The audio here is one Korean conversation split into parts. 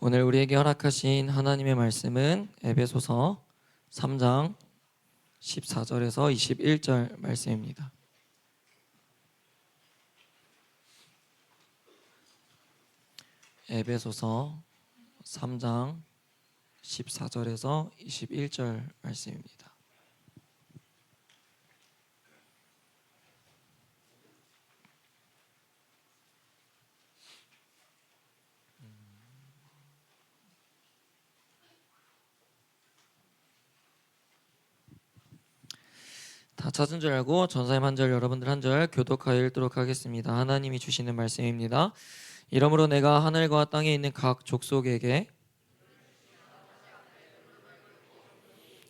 오늘 우리에게 허락하신 하나님의 말씀은 에베소서 3장 14절에서 21절 말씀입니다. 에베소서 3장 14절에서 21절 말씀입니다. 다 찾은 줄 알고 전사님 한 절, 여러분들 한 절 교독하여 읽도록 하겠습니다. 하나님이 주시는 말씀입니다. 이러므로 내가 하늘과 땅에 있는 각 족속에게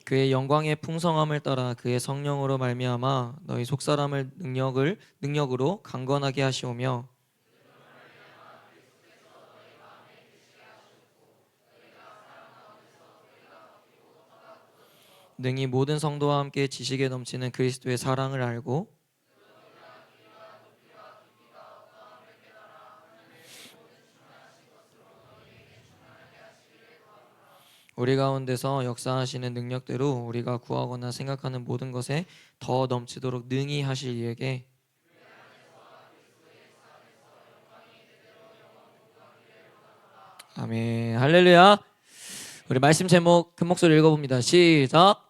그의 영광의 풍성함을 따라 그의 성령으로 말미암아 너희 속사람을 능력으로 강건하게 하시오며 능히 모든 성도와 함께 지식에 넘치는 그리스도의 사랑을 알고 우리 가운데서 역사하시는 능력대로 우리가 구하거나 생각하는 모든 것에 더 넘치도록 능히 하실 이에게 아멘. 할렐루야. 우리 말씀 제목 큰 목소리 읽어봅니다. 시작.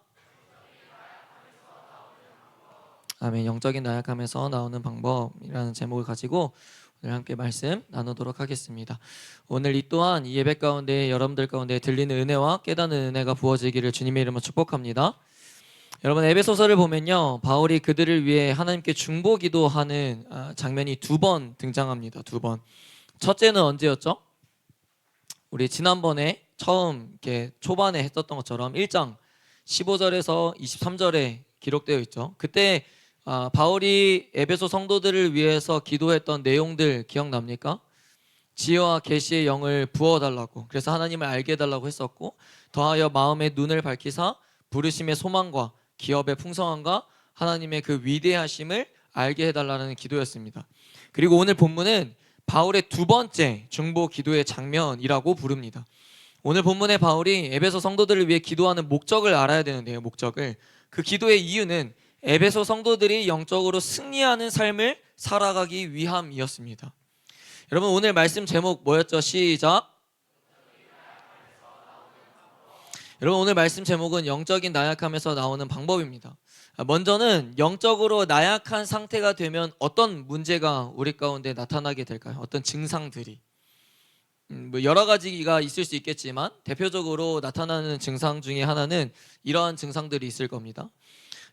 아멘. 영적인 나약함에서 나오는 방법이라는 제목을 가지고 오늘 함께 말씀 나누도록 하겠습니다. 오늘 이 또한 이 예배 가운데 여러분들 가운데 들리는 은혜와 깨닫는 은혜가 부어지기를 주님의 이름으로 축복합니다. 여러분, 에베소서를 보면요, 바울이 그들을 위해 하나님께 중보 기도하는 장면이 두 번 등장합니다. 두 번. 첫째는 언제였죠? 우리 지난번에 처음 이렇게 초반에 했었던 것처럼 1장 15절에서 23절에 기록되어 있죠. 그때 바울이 에베소 성도들을 위해서 기도했던 내용들 기억납니까? 지혜와 계시의 영을 부어달라고, 그래서 하나님을 알게 해달라고 했었고, 더하여 마음의 눈을 밝히사 부르심의 소망과 기업의 풍성함과 하나님의 그 위대하심을 알게 해달라는 기도였습니다. 그리고 오늘 본문은 바울의 두 번째 중보 기도의 장면이라고 부릅니다. 오늘 본문의 바울이 에베소 성도들을 위해 기도하는 목적을 알아야 되는데요. 목적을. 그 기도의 이유는 에베소 성도들이 영적으로 승리하는 삶을 살아가기 위함이었습니다. 여러분, 오늘 말씀 제목 뭐였죠? 시작. 여러분, 오늘 말씀 제목은 영적인 나약함에서 나오는 방법입니다. 먼저는 영적으로 나약한 상태가 되면 어떤 문제가 우리 가운데 나타나게 될까요? 어떤 증상들이 여러 가지가 있을 수 있겠지만 대표적으로 나타나는 증상 중에 하나는 이러한 증상들이 있을 겁니다.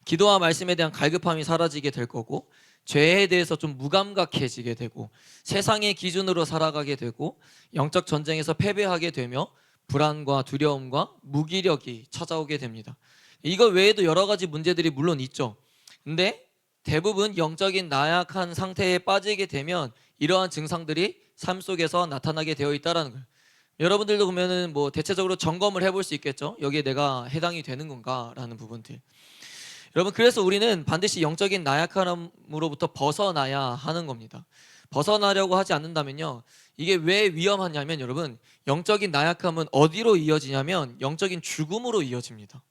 기도와 말씀에 대한 갈급함이 사라지게 될 거고, 죄에 대해서 좀 무감각해지게 되고, 세상의 기준으로 살아가게 되고, 영적 전쟁에서 패배하게 되며 불안과 두려움과 무기력이 찾아오게 됩니다. 이거 외에도 여러 가지 문제들이 물론 있죠. 근데 대부분 영적인 나약한 상태에 빠지게 되면 이러한 증상들이 삶 속에서 나타나게 되어 있다는 거예요. 여러분들도 보면은 대체적으로 점검을 해볼 수 있겠죠. 여기에 내가 해당이 되는 건가라는 부분들. 여러분, 그래서 우리는 반드시 영적인 나약함으로부터 벗어나야 하는 겁니다. 벗어나려고 하지 않는다면요, 이게 왜 위험하냐면, 여러분, 영적인 나약함은 어디로 이어지냐면 영적인 죽음으로 이어집니다.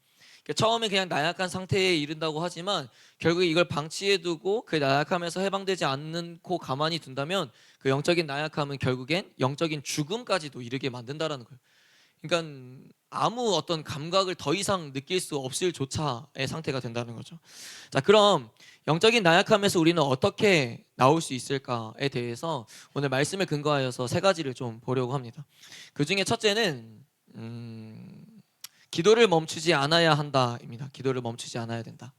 처음에 그냥 나약한 상태에 이른다고 하지만 결국 이걸 방치해두고 그 나약함에서 해방되지 않고 가만히 둔다면 그 영적인 나약함은 결국엔 영적인 죽음까지도 이르게 만든다라는 거예요. 그러니까 아무 어떤 감각을 더 이상 느낄 수 없을 조차의 상태가 된다는 거죠. 자, 그럼 영적인 나약함에서 우리는 어떻게 나올 수 있을까에 대해서 오늘 말씀을 근거하여서 세 가지를 좀 보려고 합니다. 그 중에 첫째는 기도를 멈추지 않아야 한다입니다. 기도를 멈추지 않아야 된다.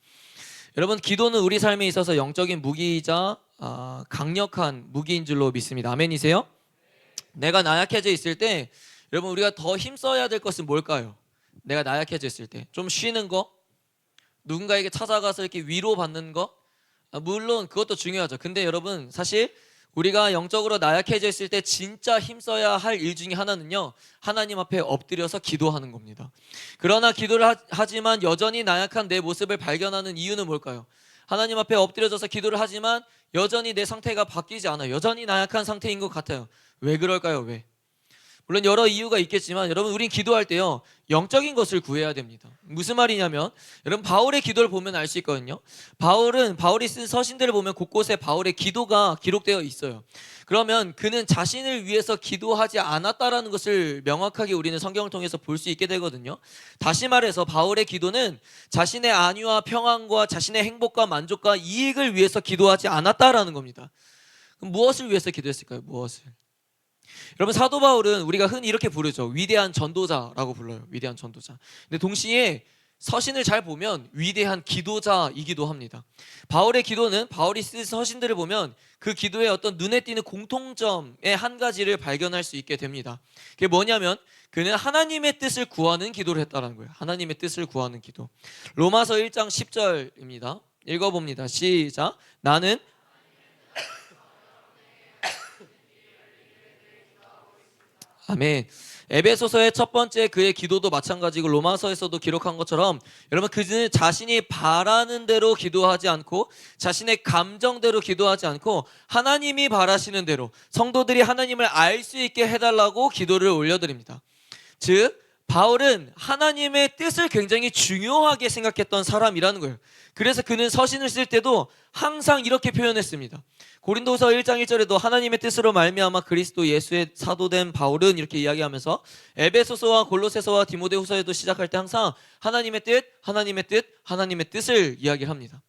여러분, 기도는 우리 삶에 있어서 영적인 무기이자 강력한 무기인 줄로 믿습니다. 아멘이세요? 내가 나약해져 있을 때 여러분, 우리가 더 힘써야 될 것은 뭘까요? 내가 나약해져 있을 때 좀 쉬는 거, 누군가에게 찾아가서 이렇게 위로받는 거, 물론 그것도 중요하죠. 근데 여러분, 사실 우리가 영적으로 나약해져 있을 때 진짜 힘써야 할 일 중에 하나는요, 하나님 앞에 엎드려서 기도하는 겁니다. 그러나 기도를 하지만 여전히 나약한 내 모습을 발견하는 이유는 뭘까요? 하나님 앞에 엎드려져서 기도를 하지만 여전히 내 상태가 바뀌지 않아요. 여전히 나약한 상태인 것 같아요. 왜 그럴까요? 왜? 물론 여러 이유가 있겠지만 여러분, 우린 기도할 때요 영적인 것을 구해야 됩니다. 무슨 말이냐면, 여러분 바울의 기도를 보면 알 수 있거든요. 바울이 쓴 서신들을 보면 곳곳에 바울의 기도가 기록되어 있어요. 그러면 그는 자신을 위해서 기도하지 않았다라는 것을 명확하게 우리는 성경을 통해서 볼 수 있게 되거든요. 다시 말해서 바울의 기도는 자신의 안위와 평안과 자신의 행복과 만족과 이익을 위해서 기도하지 않았다라는 겁니다. 그럼 무엇을 위해서 기도했을까요? 무엇을? 여러분, 사도 바울은 우리가 흔히 이렇게 부르죠. 위대한 전도자라고 불러요. 위대한 전도자. 근데 동시에 서신을 잘 보면 위대한 기도자이기도 합니다. 바울의 기도는, 바울이 쓴 서신들을 보면 그 기도의 어떤 눈에 띄는 공통점의 한 가지를 발견할 수 있게 됩니다. 그게 뭐냐면, 그는 하나님의 뜻을 구하는 기도를 했다는 거예요. 하나님의 뜻을 구하는 기도. 로마서 1장 10절입니다. 읽어봅니다. 시작. 나는 아멘. 에베소서의 첫 번째 그의 기도도 마찬가지고 로마서에서도 기록한 것처럼, 여러분, 그는 자신이 바라는 대로 기도하지 않고 자신의 감정대로 기도하지 않고 하나님이 바라시는 대로 성도들이 하나님을 알 수 있게 해달라고 기도를 올려드립니다. 즉 바울은 하나님의 뜻을 굉장히 중요하게 생각했던 사람이라는 거예요. 그래서 그는 서신을 쓸 때도 항상 이렇게 표현했습니다. 고린도서 1장 1절에도 하나님의 뜻으로 말미암아 그리스도 예수의 사도된 바울은, 이렇게 이야기하면서 에베소서와 골로새서와 디모데후서에도 시작할 때 항상 하나님의 뜻, 하나님의 뜻, 하나님의 뜻을 이야기를 합니다.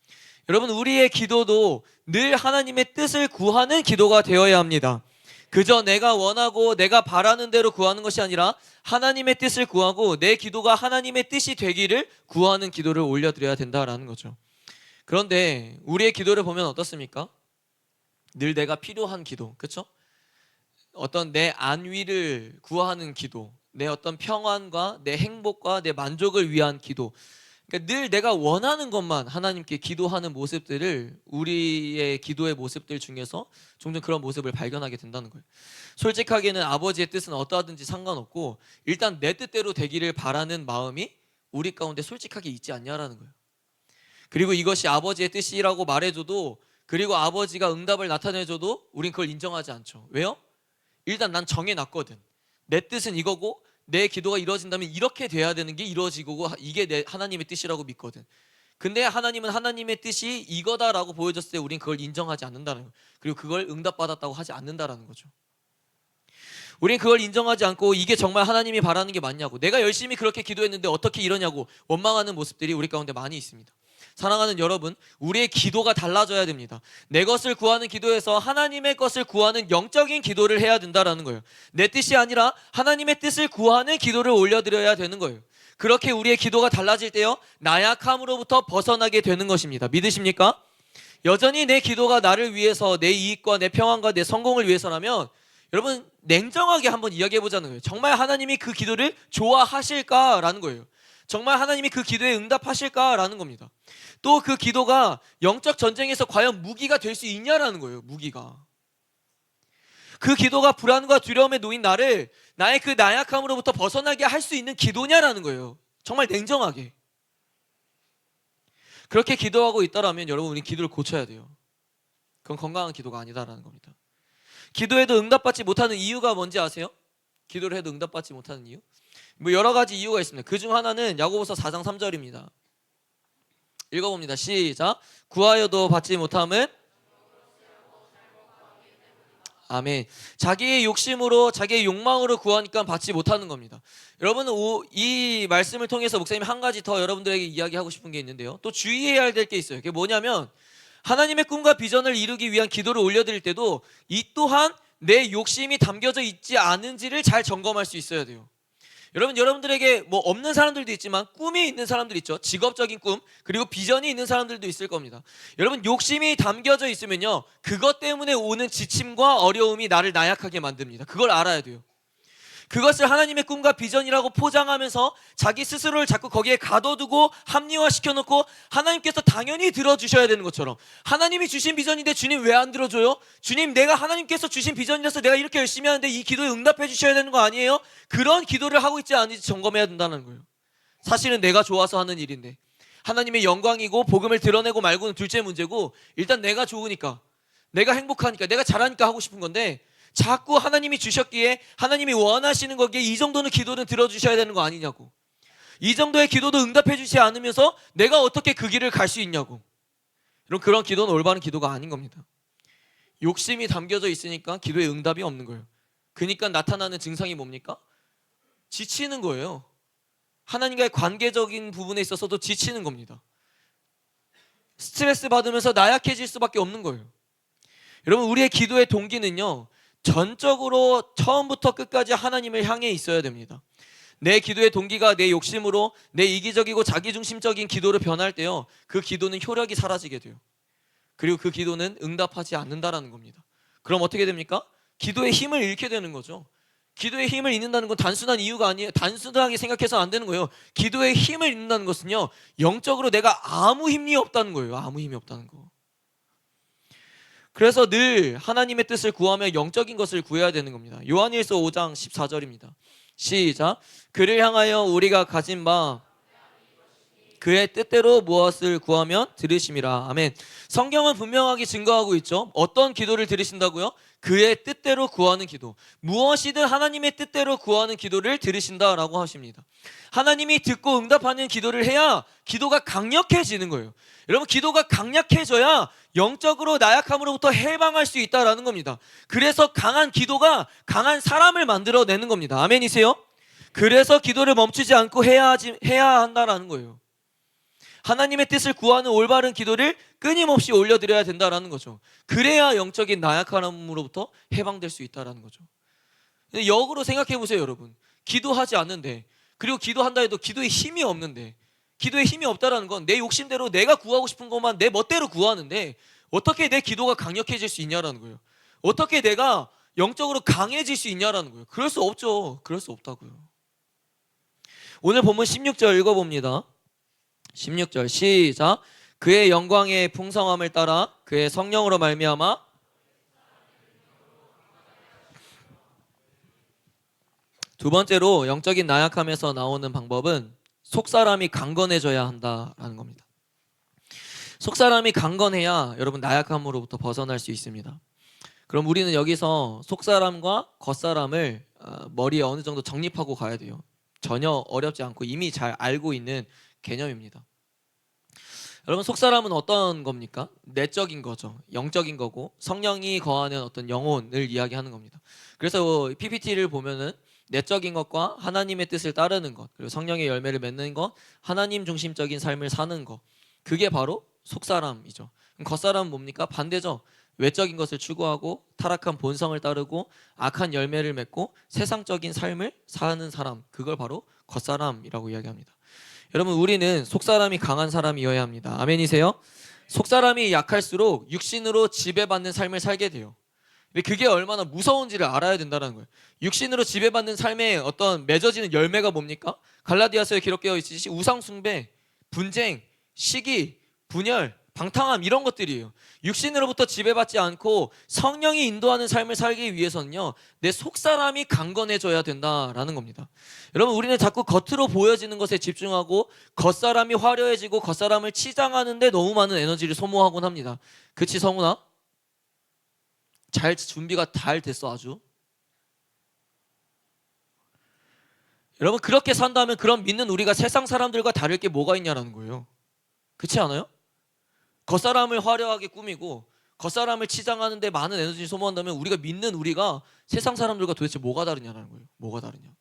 여러분, 우리의 기도도 늘 하나님의 뜻을 구하는 기도가 되어야 합니다. 그저 내가 원하고 내가 바라는 대로 구하는 것이 아니라 하나님의 뜻을 구하고 내 기도가 하나님의 뜻이 되기를 구하는 기도를 올려드려야 된다라는 거죠. 그런데 우리의 기도를 보면 어떻습니까? 늘 내가 필요한 기도, 그렇죠? 어떤 내 안위를 구하는 기도, 내 어떤 평안과 내 행복과 내 만족을 위한 기도, 그러니까 늘 내가 원하는 것만 하나님께 기도하는 모습들을, 우리의 기도의 모습들 중에서 종종 그런 모습을 발견하게 된다는 거예요. 솔직하게는 아버지의 뜻은 어떠하든지 상관없고 일단 내 뜻대로 되기를 바라는 마음이 우리 가운데 솔직하게 있지 않냐라는 거예요. 그리고 이것이 아버지의 뜻이라고 말해줘도, 그리고 아버지가 응답을 나타내줘도 우린 그걸 인정하지 않죠. 왜요? 일단 난 정해놨거든. 내 뜻은 이거고 내 기도가 이루어진다면 이렇게 돼야 되는 게 이루어지고, 이게 내 하나님의 뜻이라고 믿거든. 근데 하나님은 하나님의 뜻이 이거다라고 보여줬을 때 우린 그걸 인정하지 않는다는 거예요. 그리고 그걸 응답받았다고 하지 않는다라는 거죠. 우린 그걸 인정하지 않고 이게 정말 하나님이 바라는 게 맞냐고, 내가 열심히 그렇게 기도했는데 어떻게 이러냐고 원망하는 모습들이 우리 가운데 많이 있습니다. 사랑하는 여러분, 우리의 기도가 달라져야 됩니다. 내 것을 구하는 기도에서 하나님의 것을 구하는 영적인 기도를 해야 된다라는 거예요. 내 뜻이 아니라 하나님의 뜻을 구하는 기도를 올려드려야 되는 거예요. 그렇게 우리의 기도가 달라질 때요, 나약함으로부터 벗어나게 되는 것입니다. 믿으십니까? 여전히 내 기도가 나를 위해서, 내 이익과 내 평안과 내 성공을 위해서라면 여러분, 냉정하게 한번 이야기해보자는 거예요. 정말 하나님이 그 기도를 좋아하실까라는 거예요. 정말 하나님이 그 기도에 응답하실까라는 겁니다. 또 그 기도가 영적 전쟁에서 과연 무기가 될 수 있냐라는 거예요. 무기가. 그 기도가 불안과 두려움에 놓인 나를 나의 그 나약함으로부터 벗어나게 할 수 있는 기도냐라는 거예요. 정말 냉정하게. 그렇게 기도하고 있다라면 여러분, 우리 기도를 고쳐야 돼요. 그건 건강한 기도가 아니다라는 겁니다. 기도해도 응답받지 못하는 이유가 뭔지 아세요? 기도를 해도 응답받지 못하는 이유? 뭐 여러 가지 이유가 있습니다. 그중 하나는 야고보서 4장 3절입니다. 읽어봅니다. 시작. 구하여도 받지 못함은, 아멘. 자기의 욕심으로, 자기의 욕망으로 구하니까 받지 못하는 겁니다. 여러분, 이 말씀을 통해서 목사님이 한 가지 더 여러분들에게 이야기하고 싶은 게 있는데요, 또 주의해야 될 게 있어요. 그게 뭐냐면, 하나님의 꿈과 비전을 이루기 위한 기도를 올려드릴 때도 이 또한 내 욕심이 담겨져 있지 않은지를 잘 점검할 수 있어야 돼요. 여러분들에게 뭐 없는 사람들도 있지만 꿈이 있는 사람들 있죠. 직업적인 꿈, 그리고 비전이 있는 사람들도 있을 겁니다. 여러분, 욕심이 담겨져 있으면요, 그것 때문에 오는 지침과 어려움이 나를 나약하게 만듭니다. 그걸 알아야 돼요. 그것을 하나님의 꿈과 비전이라고 포장하면서 자기 스스로를 자꾸 거기에 가둬두고 합리화시켜놓고 하나님께서 당연히 들어주셔야 되는 것처럼, 하나님이 주신 비전인데 주님 왜 안 들어줘요? 주님, 내가 하나님께서 주신 비전이라서 내가 이렇게 열심히 하는데 이 기도에 응답해 주셔야 되는 거 아니에요? 그런 기도를 하고 있지 않은지 점검해야 된다는 거예요. 사실은 내가 좋아서 하는 일인데, 하나님의 영광이고 복음을 드러내고 말고는 둘째 문제고, 일단 내가 좋으니까, 내가 행복하니까, 내가 잘하니까 하고 싶은 건데, 자꾸 하나님이 주셨기에 하나님이 원하시는 거기에 이 정도는 기도는 들어주셔야 되는 거 아니냐고. 이 정도의 기도도 응답해 주시지 않으면서 내가 어떻게 그 길을 갈 수 있냐고. 그런 기도는 올바른 기도가 아닌 겁니다. 욕심이 담겨져 있으니까 기도에 응답이 없는 거예요. 그러니까 나타나는 증상이 뭡니까? 지치는 거예요. 하나님과의 관계적인 부분에 있어서도 지치는 겁니다. 스트레스 받으면서 나약해질 수밖에 없는 거예요. 여러분, 우리의 기도의 동기는요, 전적으로 처음부터 끝까지 하나님을 향해 있어야 됩니다. 내 기도의 동기가 내 욕심으로 내 이기적이고 자기중심적인 기도로 변할 때요, 그 기도는 효력이 사라지게 돼요. 그리고 그 기도는 응답하지 않는다라는 겁니다. 그럼 어떻게 됩니까? 기도의 힘을 잃게 되는 거죠. 기도의 힘을 잃는다는 건 단순한 이유가 아니에요. 단순하게 생각해서는 안 되는 거예요. 기도의 힘을 잃는다는 것은요, 영적으로 내가 아무 힘이 없다는 거예요. 아무 힘이 없다는 거. 그래서 늘 하나님의 뜻을 구하며 영적인 것을 구해야 되는 겁니다. 요한일서 5장 14절입니다. 시작. 그를 향하여 우리가 가진 바 그의 뜻대로 무엇을 구하면 들으심이라. 아멘. 성경은 분명하게 증거하고 있죠. 어떤 기도를 들으신다고요? 그의 뜻대로 구하는 기도. 무엇이든 하나님의 뜻대로 구하는 기도를 들으신다라고 하십니다. 하나님이 듣고 응답하는 기도를 해야 기도가 강력해지는 거예요. 여러분, 기도가 강력해져야 영적으로 나약함으로부터 해방할 수 있다라는 겁니다. 그래서 강한 기도가 강한 사람을 만들어내는 겁니다. 아멘이세요? 그래서 기도를 멈추지 않고 해야 한다라는 거예요. 하나님의 뜻을 구하는 올바른 기도를 끊임없이 올려드려야 된다라는 거죠. 그래야 영적인 나약함으로부터 해방될 수 있다라는 거죠. 근데 역으로 생각해 보세요, 여러분. 기도하지 않는데, 그리고 기도한다 해도 기도에 힘이 없는데, 기도에 힘이 없다라는 건 내 욕심대로 내가 구하고 싶은 것만 내 멋대로 구하는데 어떻게 내 기도가 강력해질 수 있냐라는 거예요. 어떻게 내가 영적으로 강해질 수 있냐라는 거예요. 그럴 수 없죠. 그럴 수 없다고요. 오늘 본문 16절 읽어봅니다. 16절 시작. 그의 영광의 풍성함을 따라 그의 성령으로 말미암아 두 번째로 영적인 나약함에서 나오는 방법은 속사람이 강건해져야 한다라는 겁니다. 속사람이 강건해야 여러분 나약함으로부터 벗어날 수 있습니다. 그럼 우리는 여기서 속사람과 겉사람을 머리에 어느 정도 정립하고 가야 돼요. 전혀 어렵지 않고 이미 잘 알고 있는 개념입니다. 여러분, 속사람은 어떤 겁니까? 내적인 거죠. 영적인 거고 성령이 거하는 어떤 영혼을 이야기하는 겁니다. 그래서 PPT를 보면은 내적인 것과 하나님의 뜻을 따르는 것, 그리고 성령의 열매를 맺는 것, 하나님 중심적인 삶을 사는 것, 그게 바로 속사람이죠. 그럼 겉사람은 뭡니까? 반대죠. 외적인 것을 추구하고 타락한 본성을 따르고 악한 열매를 맺고 세상적인 삶을 사는 사람, 그걸 바로 겉사람이라고 이야기합니다. 여러분, 우리는 속사람이 강한 사람이어야 합니다. 아멘이세요? 속사람이 약할수록 육신으로 지배받는 삶을 살게 돼요. 그게 얼마나 무서운지를 알아야 된다는 거예요. 육신으로 지배받는 삶에 어떤 맺어지는 열매가 뭡니까? 갈라디아서에 기록되어 있듯이 우상숭배, 분쟁, 시기, 분열, 방탕함, 이런 것들이에요. 육신으로부터 지배받지 않고 성령이 인도하는 삶을 살기 위해서는요, 내 속사람이 강건해져야 된다라는 겁니다. 여러분, 우리는 자꾸 겉으로 보여지는 것에 집중하고 겉사람이 화려해지고 겉사람을 치장하는데 너무 많은 에너지를 소모하곤 합니다. 그치, 성훈아? 잘 준비가 잘 됐어. 아주. 여러분, 그렇게 산다면 그럼 믿는 우리가 세상 사람들과 다를 게 뭐가 있냐라는 거예요. 그렇지 않아요? 겉사람을 화려하게 꾸미고 겉사람을 치장하는데 많은 에너지를 소모한다면 우리가 믿는 우리가 세상 사람들과 도대체 뭐가 다르냐라는 거예요. 뭐가 다르냐.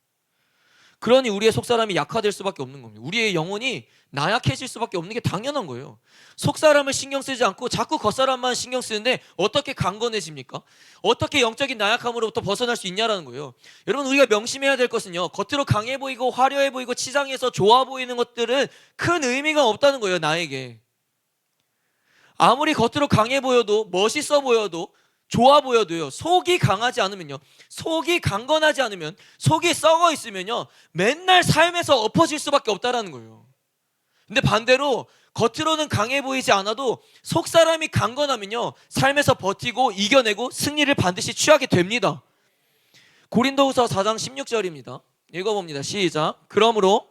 그러니 우리의 속사람이 약화될 수밖에 없는 겁니다. 우리의 영혼이 나약해질 수밖에 없는 게 당연한 거예요. 속사람을 신경 쓰지 않고 자꾸 겉사람만 신경 쓰는데 어떻게 강건해집니까? 어떻게 영적인 나약함으로부터 벗어날 수 있냐라는 거예요. 여러분, 우리가 명심해야 될 것은요, 겉으로 강해 보이고 화려해 보이고 치장해서 좋아 보이는 것들은 큰 의미가 없다는 거예요. 나에게 아무리 겉으로 강해 보여도 멋있어 보여도 좋아 보여도요, 속이 강하지 않으면요, 속이 강건하지 않으면, 속이 썩어 있으면요, 맨날 삶에서 엎어질 수밖에 없다라는 거예요. 근데 반대로 겉으로는 강해 보이지 않아도 속 사람이 강건하면요, 삶에서 버티고 이겨내고 승리를 반드시 취하게 됩니다. 고린도후서 4장 16절입니다. 읽어봅니다. 시작. 그러므로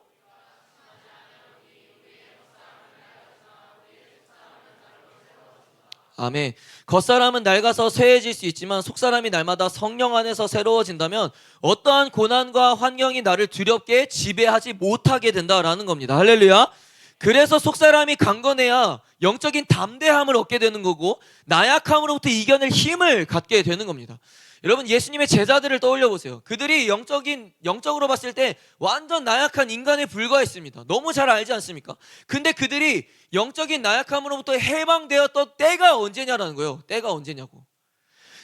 아멘. 겉사람은 낡아서 쇠해질 수 있지만 속사람이 날마다 성령 안에서 새로워진다면 어떠한 고난과 환경이 나를 두렵게 지배하지 못하게 된다라는 겁니다. 할렐루야. 그래서 속사람이 강건해야 영적인 담대함을 얻게 되는 거고 나약함으로부터 이겨낼 힘을 갖게 되는 겁니다. 여러분, 예수님의 제자들을 떠올려 보세요. 그들이 영적으로 봤을 때 완전 나약한 인간에 불과했습니다. 너무 잘 알지 않습니까? 근데 그들이 영적인 나약함으로부터 해방되었던 때가 언제냐라는 거예요. 때가 언제냐고.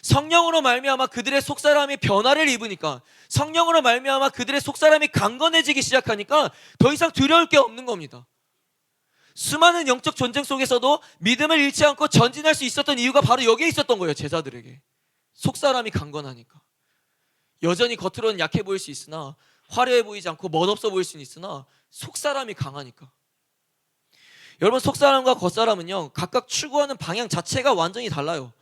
성령으로 말미암아 그들의 속사람이 변화를 입으니까, 성령으로 말미암아 그들의 속사람이 강건해지기 시작하니까 더 이상 두려울 게 없는 겁니다. 수많은 영적 전쟁 속에서도 믿음을 잃지 않고 전진할 수 있었던 이유가 바로 여기에 있었던 거예요. 제자들에게. 속사람이 강건하니까. 여전히 겉으로는 약해 보일 수 있으나, 화려해 보이지 않고 멋없어 보일 수는 있으나 속사람이 강하니까. 여러분, 속사람과 겉사람은요 각각 추구하는 방향 자체가 완전히 달라요.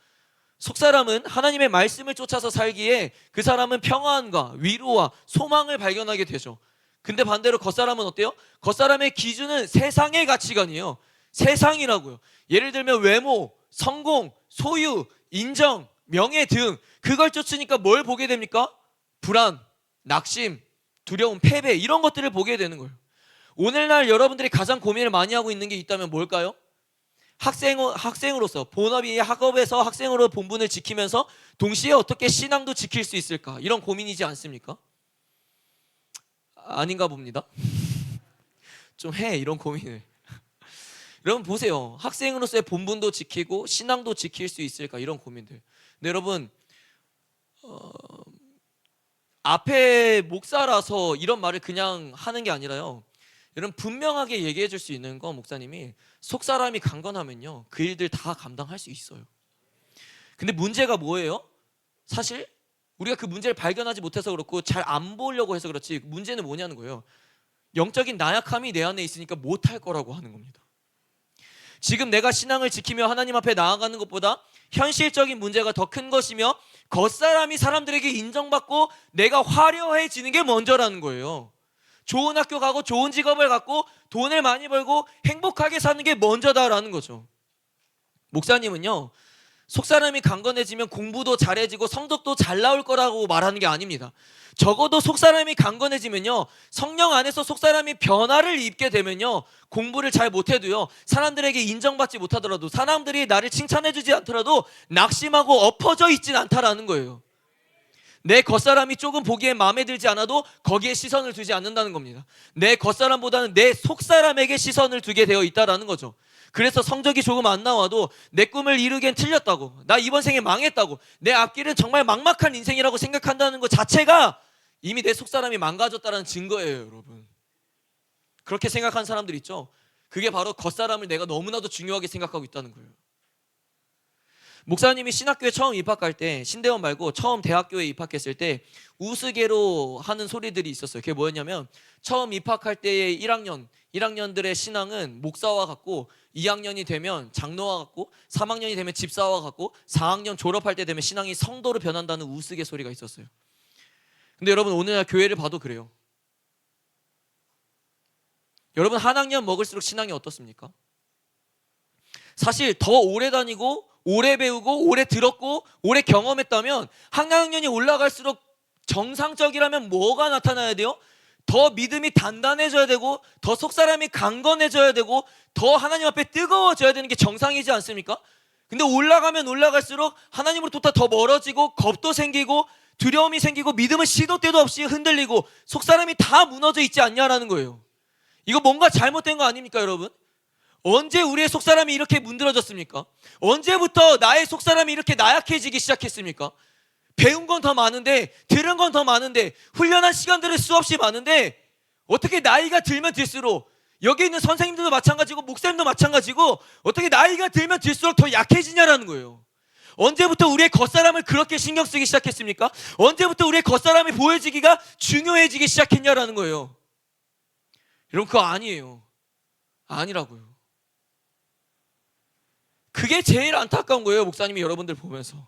속사람은 하나님의 말씀을 쫓아서 살기에 그 사람은 평안과 위로와 소망을 발견하게 되죠. 근데 반대로 겉사람은 어때요? 겉사람의 기준은 세상의 가치관이에요. 세상이라고요. 예를 들면 외모, 성공, 소유, 인정, 명예 등 그걸 쫓으니까 뭘 보게 됩니까? 불안, 낙심, 두려움, 패배, 이런 것들을 보게 되는 거예요. 오늘날 여러분들이 가장 고민을 많이 하고 있는 게 있다면 뭘까요? 학생으로서 본업이 학업에서 학생으로 본분을 지키면서 동시에 어떻게 신앙도 지킬 수 있을까? 이런 고민이지 않습니까? 아닌가 봅니다. 좀 해, 이런 고민을. 여러분 보세요. 학생으로서의 본분도 지키고 신앙도 지킬 수 있을까? 이런 고민들. 근데 여러분, 앞에 목사라서 이런 말을 그냥 하는 게 아니라요, 여러분 분명하게 얘기해 줄 수 있는 건, 목사님이 속사람이 강건하면요 그 일들 다 감당할 수 있어요. 근데 문제가 뭐예요? 사실 우리가 그 문제를 발견하지 못해서 그렇고 잘 안 보려고 해서 그렇지, 문제는 뭐냐는 거예요. 영적인 나약함이 내 안에 있으니까 못할 거라고 하는 겁니다. 지금 내가 신앙을 지키며 하나님 앞에 나아가는 것보다 현실적인 문제가 더 큰 것이며 겉사람이 사람들에게 인정받고 내가 화려해지는 게 먼저라는 거예요. 좋은 학교 가고 좋은 직업을 갖고 돈을 많이 벌고 행복하게 사는 게 먼저다라는 거죠. 목사님은요 속사람이 강건해지면 공부도 잘해지고 성적도 잘 나올 거라고 말하는 게 아닙니다. 적어도 속사람이 강건해지면요 성령 안에서 속사람이 변화를 입게 되면요 공부를 잘 못해도요 사람들에게 인정받지 못하더라도, 사람들이 나를 칭찬해주지 않더라도 낙심하고 엎어져 있진 않다라는 거예요. 내 겉사람이 조금 보기에 마음에 들지 않아도 거기에 시선을 두지 않는다는 겁니다. 내 겉사람보다는 내 속사람에게 시선을 두게 되어 있다는 거죠. 그래서 성적이 조금 안 나와도 내 꿈을 이루기엔 틀렸다고, 나 이번 생에 망했다고, 내 앞길은 정말 막막한 인생이라고 생각한다는 것 자체가 이미 내 속사람이 망가졌다는 증거예요. 여러분, 그렇게 생각하는 사람들 있죠. 그게 바로 겉사람을 내가 너무나도 중요하게 생각하고 있다는 거예요. 목사님이 신학교에 처음 입학할 때, 신대원 말고 처음 대학교에 입학했을 때 우스개로 하는 소리들이 있었어요. 그게 뭐였냐면, 처음 입학할 때의 1학년들의 신앙은 목사와 같고, 2학년이 되면 장로와 같고, 3학년이 되면 집사와 같고, 4학년 졸업할 때 되면 신앙이 성도로 변한다는 우스개 소리가 있었어요. 근데 여러분, 오늘날 교회를 봐도 그래요. 여러분, 한 학년 먹을수록 신앙이 어떻습니까? 사실 더 오래 다니고 오래 배우고 오래 들었고 오래 경험했다면 한 학년이 올라갈수록 정상적이라면 뭐가 나타나야 돼요? 더 믿음이 단단해져야 되고, 더 속사람이 강건해져야 되고, 더 하나님 앞에 뜨거워져야 되는 게 정상이지 않습니까? 근데 올라가면 올라갈수록 하나님으로부터 더 멀어지고, 겁도 생기고, 두려움이 생기고, 믿음은 시도 때도 없이 흔들리고, 속사람이 다 무너져 있지 않냐라는 거예요. 이거 뭔가 잘못된 거 아닙니까, 여러분? 언제 우리의 속사람이 이렇게 문드러졌습니까? 언제부터 나의 속사람이 이렇게 나약해지기 시작했습니까? 배운 건 더 많은데, 들은 건 더 많은데, 훈련한 시간들은 수없이 많은데, 어떻게 나이가 들면 들수록, 여기 있는 선생님들도 마찬가지고 목사님도 마찬가지고, 어떻게 나이가 들면 들수록 더 약해지냐라는 거예요. 언제부터 우리의 겉사람을 그렇게 신경 쓰기 시작했습니까? 언제부터 우리의 겉사람이 보여지기가 중요해지기 시작했냐라는 거예요. 여러분, 그거 아니에요. 아니라고요. 그게 제일 안타까운 거예요. 목사님이 여러분들 보면서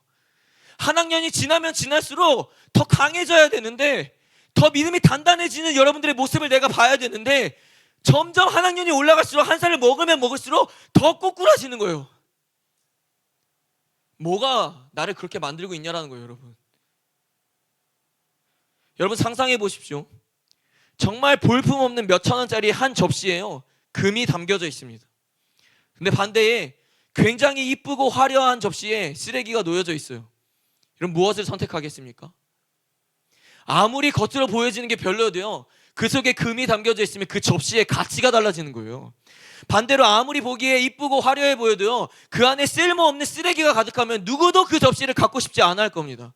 한 학년이 지나면 지날수록 더 강해져야 되는데, 더 믿음이 단단해지는 여러분들의 모습을 내가 봐야 되는데, 점점 한 학년이 올라갈수록, 한 살을 먹으면 먹을수록 더 꼬꾸라지는 거예요. 뭐가 나를 그렇게 만들고 있냐라는 거예요, 여러분. 여러분 상상해 보십시오. 정말 볼품없는 몇천 원짜리 한 접시에요, 금이 담겨져 있습니다. 근데 반대에 굉장히 이쁘고 화려한 접시에 쓰레기가 놓여져 있어요. 그럼 무엇을 선택하겠습니까? 아무리 겉으로 보여지는 게 별로여도요, 그 속에 금이 담겨져 있으면 그 접시의 가치가 달라지는 거예요. 반대로 아무리 보기에 이쁘고 화려해 보여도요, 그 안에 쓸모없는 쓰레기가 가득하면 누구도 그 접시를 갖고 싶지 않아 할 겁니다.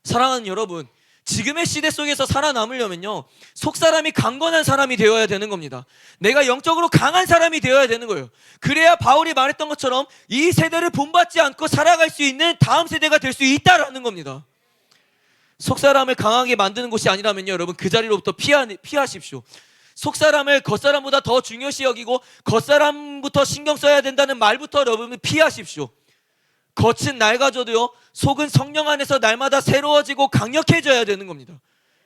사랑하는 여러분, 지금의 시대 속에서 살아남으려면요, 속사람이 강건한 사람이 되어야 되는 겁니다. 내가 영적으로 강한 사람이 되어야 되는 거예요. 그래야 바울이 말했던 것처럼 이 세대를 본받지 않고 살아갈 수 있는 다음 세대가 될 수 있다라는 겁니다. 속사람을 강하게 만드는 곳이 아니라면요, 여러분 그 자리로부터 피하십시오. 속사람을 겉사람보다 더 중요시 여기고 겉사람부터 신경 써야 된다는 말부터 여러분 피하십시오. 겉은 낡아져도요, 속은 성령 안에서 날마다 새로워지고 강력해져야 되는 겁니다.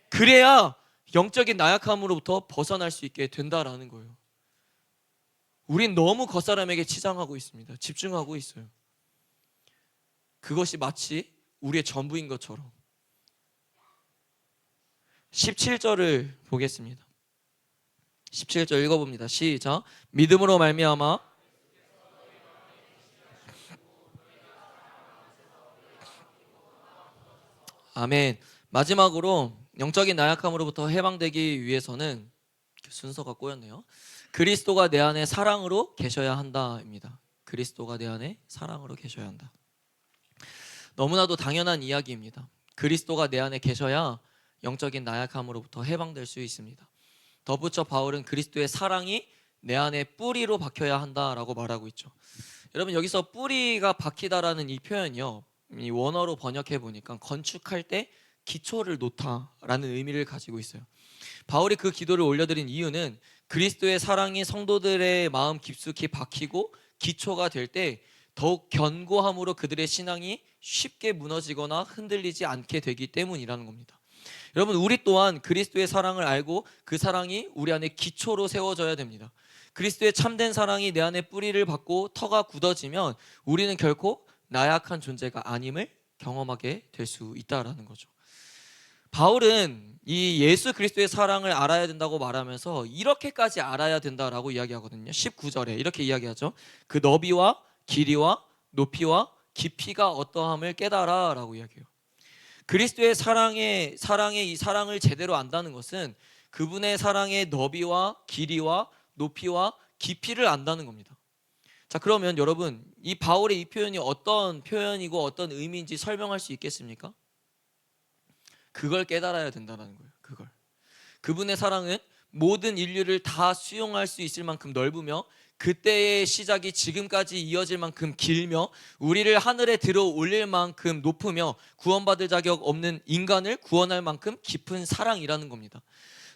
그래야 영적인 나약함으로부터 벗어날 수 있게 된다라는 거예요. 우린 너무 겉사람에게 치장하고 있습니다. 집중하고 있어요. 그것이 마치 우리의 전부인 것처럼. 17절을 보겠습니다. 17절 읽어봅니다. 시작. 믿음으로 말미암아 아멘. 마지막으로 영적인 나약함으로부터 해방되기 위해서는, 순서가 꼬였네요. 그리스도가 내 안에 사랑으로 계셔야 한다입니다. 그리스도가 내 안에 사랑으로 계셔야 한다. 너무나도 당연한 이야기입니다. 그리스도가 내 안에 계셔야 영적인 나약함으로부터 해방될 수 있습니다. 덧붙여 바울은 그리스도의 사랑이 내 안에 뿌리로 박혀야 한다라고 말하고 있죠. 여러분 여기서 뿌리가 박히다라는 이 표현이요, 이 원어로 번역해 보니까 건축할 때 기초를 놓다라는 의미를 가지고 있어요. 바울이 그 기도를 올려드린 이유는 그리스도의 사랑이 성도들의 마음 깊숙이 박히고 기초가 될 때 더욱 견고함으로 그들의 신앙이 쉽게 무너지거나 흔들리지 않게 되기 때문이라는 겁니다. 여러분 우리 또한 그리스도의 사랑을 알고 그 사랑이 우리 안에 기초로 세워져야 됩니다. 그리스도의 참된 사랑이 내 안에 뿌리를 받고 터가 굳어지면 우리는 결코 나약한 존재가 아님을 경험하게 될 수 있다라는 거죠. 바울은 이 예수 그리스도의 사랑을 알아야 된다고 말하면서 이렇게까지 알아야 된다라고 이야기하거든요. 19절에 이렇게 이야기하죠. 그 너비와 길이와 높이와 깊이가 어떠함을 깨달아 라고 이야기해요. 그리스도의 사랑의 이 사랑을 제대로 안다는 것은 그분의 사랑의 너비와 길이와 높이와 깊이를 안다는 겁니다. 자, 그러면 여러분 이 바울의 이 표현이 어떤 표현이고 어떤 의미인지 설명할 수 있겠습니까? 그걸 깨달아야 된다는 거예요. 그분의 사랑은 모든 인류를 다 수용할 수 있을 만큼 넓으며 그때의 시작이 지금까지 이어질 만큼 길며 우리를 하늘에 들어 올릴 만큼 높으며 구원받을 자격 없는 인간을 구원할 만큼 깊은 사랑이라는 겁니다.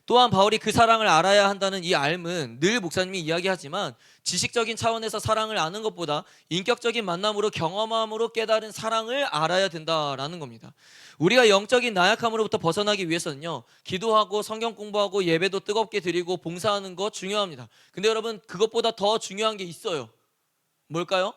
또한 바울이 그 사랑을 알아야 한다는 이 알은 늘 목사님이 이야기하지만 지식적인 차원에서 사랑을 아는 것보다 인격적인 만남으로 경험함으로 깨달은 사랑을 알아야 된다라는 겁니다. 우리가 영적인 나약함으로부터 벗어나기 위해서는요, 기도하고 성경 공부하고 예배도 뜨겁게 드리고 봉사하는 거 중요합니다. 근데 여러분 그것보다 더 중요한 게 있어요. 뭘까요?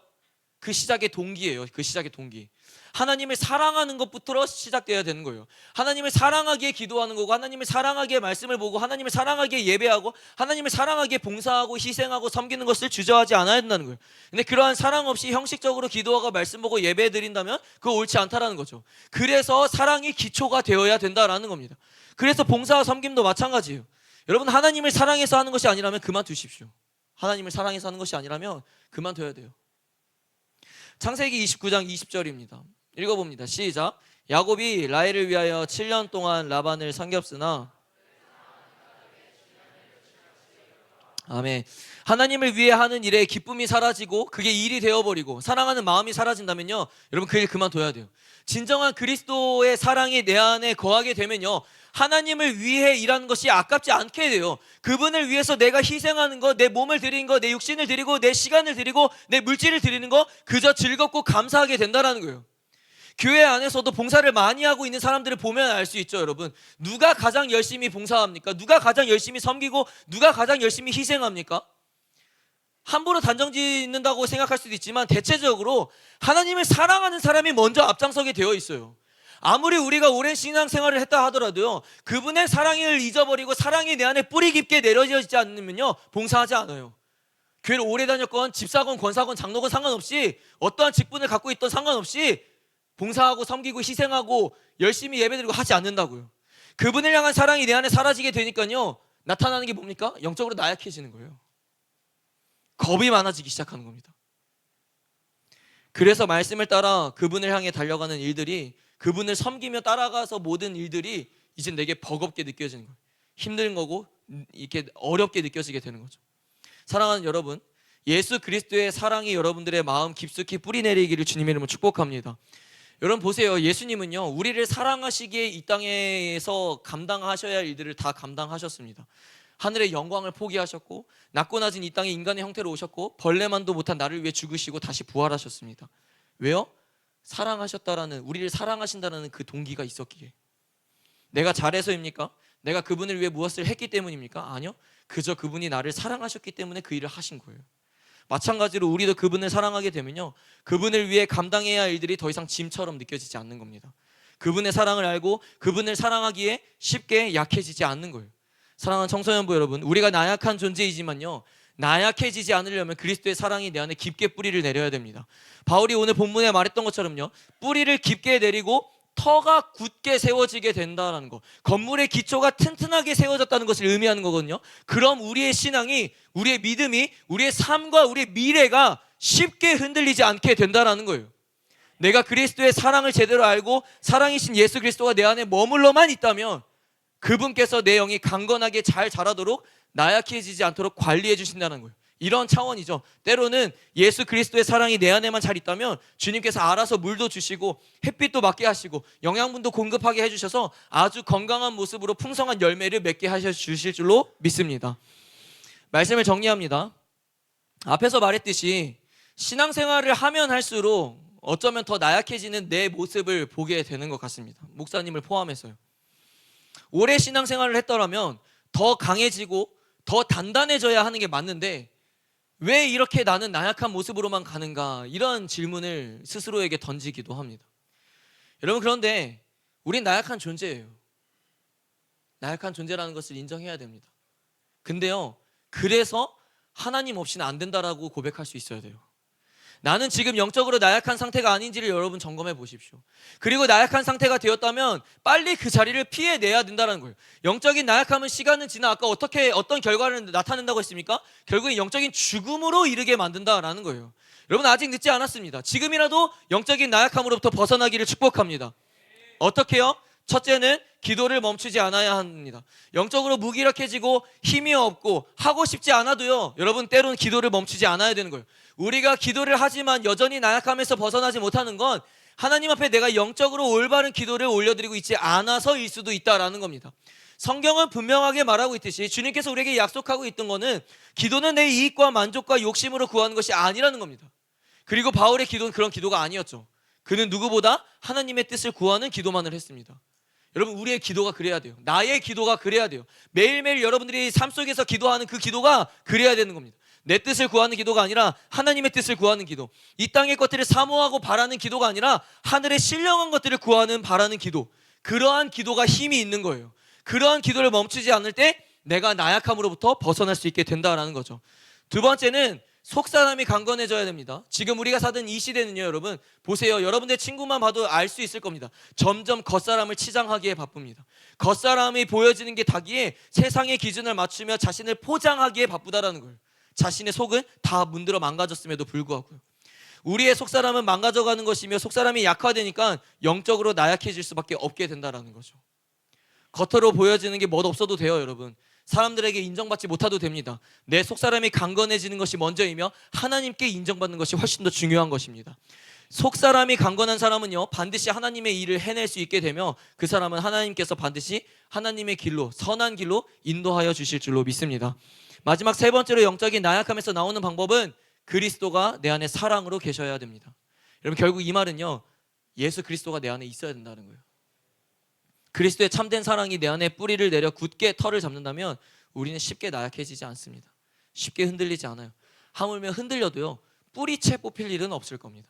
그 시작의 동기예요. 그 시작의 동기. 하나님을 사랑하는 것부터 시작되어야 되는 거예요. 하나님을 사랑하기에 기도하는 거고, 하나님을 사랑하기에 말씀을 보고, 하나님을 사랑하기에 예배하고, 하나님을 사랑하기에 봉사하고 희생하고 섬기는 것을 주저하지 않아야 된다는 거예요. 근데 그러한 사랑 없이 형식적으로 기도하고 말씀 보고 예배 드린다면 그거 옳지 않다라는 거죠. 그래서 사랑이 기초가 되어야 된다라는 겁니다. 그래서 봉사와 섬김도 마찬가지예요. 여러분 하나님을 사랑해서 하는 것이 아니라면 그만두십시오. 하나님을 사랑해서 하는 것이 아니라면 그만둬야 돼요. 창세기 29장 20절입니다. 읽어봅니다. 시작. 야곱이 라헬을 위하여 7년 동안 라반을 섬겼으나 아멘. 하나님을 위해 하는 일에 기쁨이 사라지고 그게 일이 되어버리고 사랑하는 마음이 사라진다면요, 여러분 그 일 그만둬야 돼요. 진정한 그리스도의 사랑이 내 안에 거하게 되면요, 하나님을 위해 일하는 것이 아깝지 않게 돼요. 그분을 위해서 내가 희생하는 거, 내 몸을 드리는 거, 내 육신을 드리고 내 시간을 드리고 내 물질을 드리는 거 그저 즐겁고 감사하게 된다는 거예요. 교회 안에서도 봉사를 많이 하고 있는 사람들을 보면 알 수 있죠. 여러분 누가 가장 열심히 봉사합니까? 누가 가장 열심히 섬기고 누가 가장 열심히 희생합니까? 함부로 단정 짓는다고 생각할 수도 있지만 대체적으로 하나님을 사랑하는 사람이 먼저 앞장서게 되어 있어요. 아무리 우리가 오랜 신앙생활을 했다 하더라도요, 그분의 사랑을 잊어버리고 사랑이 내 안에 뿌리 깊게 내려지지 않으면요, 봉사하지 않아요. 교회를 오래 다녔건 집사건 권사건 장로건 상관없이, 어떠한 직분을 갖고 있던 상관없이 봉사하고 섬기고 희생하고 열심히 예배드리고 하지 않는다고요. 그분을 향한 사랑이 내 안에 사라지게 되니까요, 나타나는 게 뭡니까? 영적으로 나약해지는 거예요. 겁이 많아지기 시작하는 겁니다. 그래서 말씀을 따라 그분을 향해 달려가는 일들이, 그분을 섬기며 따라가서 모든 일들이 이제 내게 버겁게 느껴지는 거예요. 힘든 거고 이렇게 어렵게 느껴지게 되는 거죠. 사랑하는 여러분, 예수 그리스도의 사랑이 여러분들의 마음 깊숙이 뿌리내리기를 주님의 이름으로 축복합니다. 여러분 보세요. 예수님은요, 우리를 사랑하시기에 이 땅에서 감당하셔야 할 일들을 다 감당하셨습니다. 하늘의 영광을 포기하셨고, 낮고 낮은 이 땅에 인간의 형태로 오셨고, 벌레만도 못한 나를 위해 죽으시고 다시 부활하셨습니다. 왜요? 사랑하셨다라는, 우리를 사랑하신다는 그 동기가 있었기에. 내가 잘해서입니까? 내가 그분을 위해 무엇을 했기 때문입니까? 아니요, 그저 그분이 나를 사랑하셨기 때문에 그 일을 하신 거예요. 마찬가지로 우리도 그분을 사랑하게 되면요, 그분을 위해 감당해야 할 일들이 더 이상 짐처럼 느껴지지 않는 겁니다. 그분의 사랑을 알고 그분을 사랑하기에 쉽게 약해지지 않는 거예요. 사랑하는 청소년부 여러분, 우리가 나약한 존재이지만요, 나약해지지 않으려면 그리스도의 사랑이 내 안에 깊게 뿌리를 내려야 됩니다. 바울이 오늘 본문에 말했던 것처럼요, 뿌리를 깊게 내리고 터가 굳게 세워지게 된다는 거, 건물의 기초가 튼튼하게 세워졌다는 것을 의미하는 거거든요. 그럼 우리의 신앙이, 우리의 믿음이, 우리의 삶과 우리의 미래가 쉽게 흔들리지 않게 된다는 거예요. 내가 그리스도의 사랑을 제대로 알고 사랑이신 예수 그리스도가 내 안에 머물러만 있다면 그분께서 내 영이 강건하게 잘 자라도록, 나약해지지 않도록 관리해 주신다는 거예요. 이런 차원이죠. 때로는 예수 그리스도의 사랑이 내 안에만 잘 있다면 주님께서 알아서 물도 주시고 햇빛도 맞게 하시고 영양분도 공급하게 해주셔서 아주 건강한 모습으로 풍성한 열매를 맺게 하셔 주실 줄로 믿습니다. 말씀을 정리합니다. 앞에서 말했듯이 신앙생활을 하면 할수록 어쩌면 더 나약해지는 내 모습을 보게 되는 것 같습니다. 목사님을 포함해서요. 오래 신앙생활을 했더라면 더 강해지고 더 단단해져야 하는 게 맞는데, 왜 이렇게 나는 나약한 모습으로만 가는가, 이런 질문을 스스로에게 던지기도 합니다. 여러분, 그런데 우린 나약한 존재예요. 나약한 존재라는 것을 인정해야 됩니다. 근데요, 그래서 하나님 없이는 안 된다라고 고백할 수 있어야 돼요. 나는 지금 영적으로 나약한 상태가 아닌지를 여러분 점검해 보십시오. 그리고 나약한 상태가 되었다면 빨리 그 자리를 피해내야 된다는 거예요. 영적인 나약함은 시간은 지나 아까 어떤 결과를 나타낸다고 했습니까? 결국엔 영적인 죽음으로 이르게 만든다라는 거예요. 여러분, 아직 늦지 않았습니다. 지금이라도 영적인 나약함으로부터 벗어나기를 축복합니다. 어떻게요? 첫째는 기도를 멈추지 않아야 합니다. 영적으로 무기력해지고 힘이 없고 하고 싶지 않아도요, 여러분, 때로는 기도를 멈추지 않아야 되는 거예요. 우리가 기도를 하지만 여전히 나약함에서 벗어나지 못하는 건 하나님 앞에 내가 영적으로 올바른 기도를 올려드리고 있지 않아서일 수도 있다라는 겁니다. 성경은 분명하게 말하고 있듯이 주님께서 우리에게 약속하고 있던 거는 기도는 내 이익과 만족과 욕심으로 구하는 것이 아니라는 겁니다. 그리고 바울의 기도는 그런 기도가 아니었죠. 그는 누구보다 하나님의 뜻을 구하는 기도만을 했습니다. 여러분, 우리의 기도가 그래야 돼요. 나의 기도가 그래야 돼요. 매일매일 여러분들이 삶 속에서 기도하는 그 기도가 그래야 되는 겁니다. 내 뜻을 구하는 기도가 아니라 하나님의 뜻을 구하는 기도, 이 땅의 것들을 사모하고 바라는 기도가 아니라 하늘의 신령한 것들을 구하는 바라는 기도, 그러한 기도가 힘이 있는 거예요. 그러한 기도를 멈추지 않을 때 내가 나약함으로부터 벗어날 수 있게 된다라는 거죠. 두 번째는 속사람이 강건해져야 됩니다. 지금 우리가 사는 이 시대는요, 여러분 보세요. 여러분들 친구만 봐도 알 수 있을 겁니다. 점점 겉사람을 치장하기에 바쁩니다. 겉사람이 보여지는 게 다기에 세상의 기준을 맞추며 자신을 포장하기에 바쁘다라는 거예요. 자신의 속은 다 문드러 망가졌음에도 불구하고요. 우리의 속사람은 망가져가는 것이며 속사람이 약화되니까 영적으로 나약해질 수밖에 없게 된다라는 거죠. 겉으로 보여지는 게 멋 없어도 돼요, 여러분. 사람들에게 인정받지 못해도 됩니다. 내 속사람이 강건해지는 것이 먼저이며 하나님께 인정받는 것이 훨씬 더 중요한 것입니다. 속사람이 강건한 사람은요, 반드시 하나님의 일을 해낼 수 있게 되며 그 사람은 하나님께서 반드시 하나님의 길로, 선한 길로 인도하여 주실 줄로 믿습니다. 마지막 세 번째로 영적인 나약함에서 나오는 방법은 그리스도가 내 안에 사랑으로 계셔야 됩니다. 여러분, 결국 이 말은요, 예수 그리스도가 내 안에 있어야 된다는 거예요. 그리스도의 참된 사랑이 내 안에 뿌리를 내려 굳게 털을 잡는다면 우리는 쉽게 나약해지지 않습니다. 쉽게 흔들리지 않아요. 하물며 흔들려도요 뿌리채 뽑힐 일은 없을 겁니다.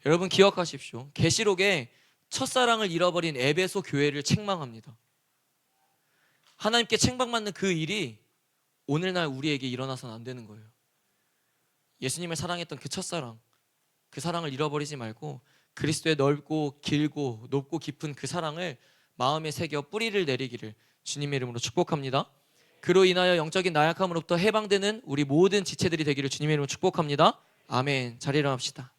여러분 기억하십시오. 계시록에 첫사랑을 잃어버린 에베소 교회를 책망합니다. 하나님께 책망받는 그 일이 오늘날 우리에게 일어나서는 안 되는 거예요. 예수님을 사랑했던 그 첫사랑, 그 사랑을 잃어버리지 말고 그리스도의 넓고 길고 높고 깊은 그 사랑을 마음에 새겨 뿌리를 내리기를 주님의 이름으로 축복합니다. 그로 인하여 영적인 나약함으로부터 해방되는 우리 모든 지체들이 되기를 주님의 이름으로 축복합니다. 아멘. 자리에 일어납시다.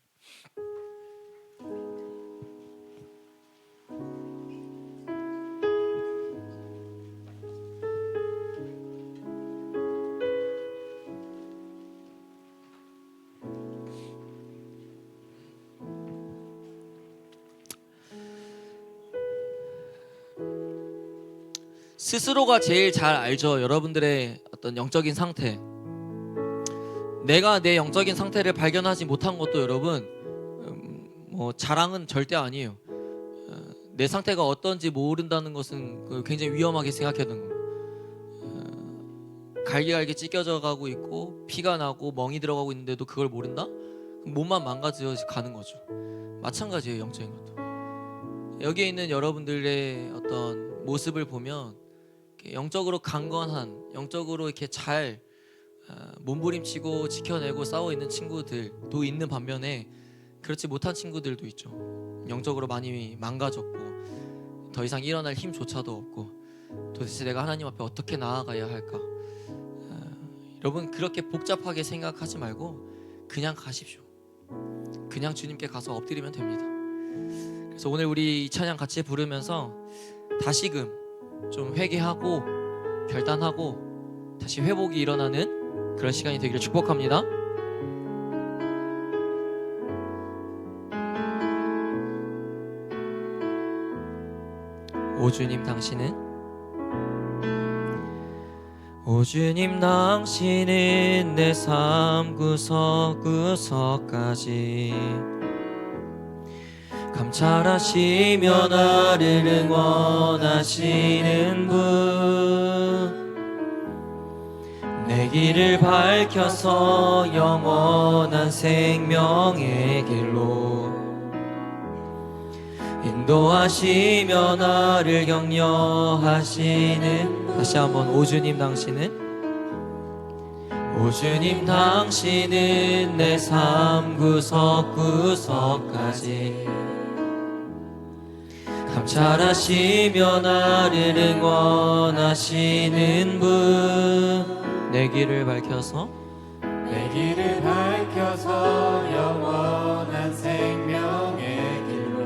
스스로가 제일 잘 알죠. 여러분들의 어떤 영적인 상태. 내가 내 영적인 상태를 발견하지 못한 것도 여러분 자랑은 절대 아니에요. 내 상태가 어떤지 모른다는 것은 굉장히 위험하게 생각해야 되는 거예요. 갈기갈기 찢겨져 가고 있고 피가 나고 멍이 들어가고 있는데도 그걸 모른다? 그럼 몸만 망가져 가는 거죠. 마찬가지예요. 영적인 것도. 여기에 있는 여러분들의 어떤 모습을 보면 영적으로 강건한, 영적으로 이렇게 잘 몸부림치고 지켜내고 싸워 있는 친구들도 있는 반면에 그렇지 못한 친구들도 있죠. 영적으로 많이 망가졌고 더 이상 일어날 힘조차도 없고 도대체 내가 하나님 앞에 어떻게 나아가야 할까? 여러분 그렇게 복잡하게 생각하지 말고 그냥 가십시오. 그냥 주님께 가서 엎드리면 됩니다. 그래서 오늘 우리 이 찬양 같이 부르면서 다시금 좀 회개하고 결단하고 다시 회복이 일어나는 그런 시간이 되기를 축복합니다. 오 주님 당신은 오 주님 당신은 내 삶 구석구석까지 감찰하시며 나를 응원하시는 분 내 길을 밝혀서 영원한 생명의 길로 인도하시며 나를 격려하시는 다시 한번 오 주님 당신은 오 주님 당신은 내 삶 구석구석까지 감찰하시며 나를 응원하시는 분 내 길을 밝혀서 영원한 생명의 길로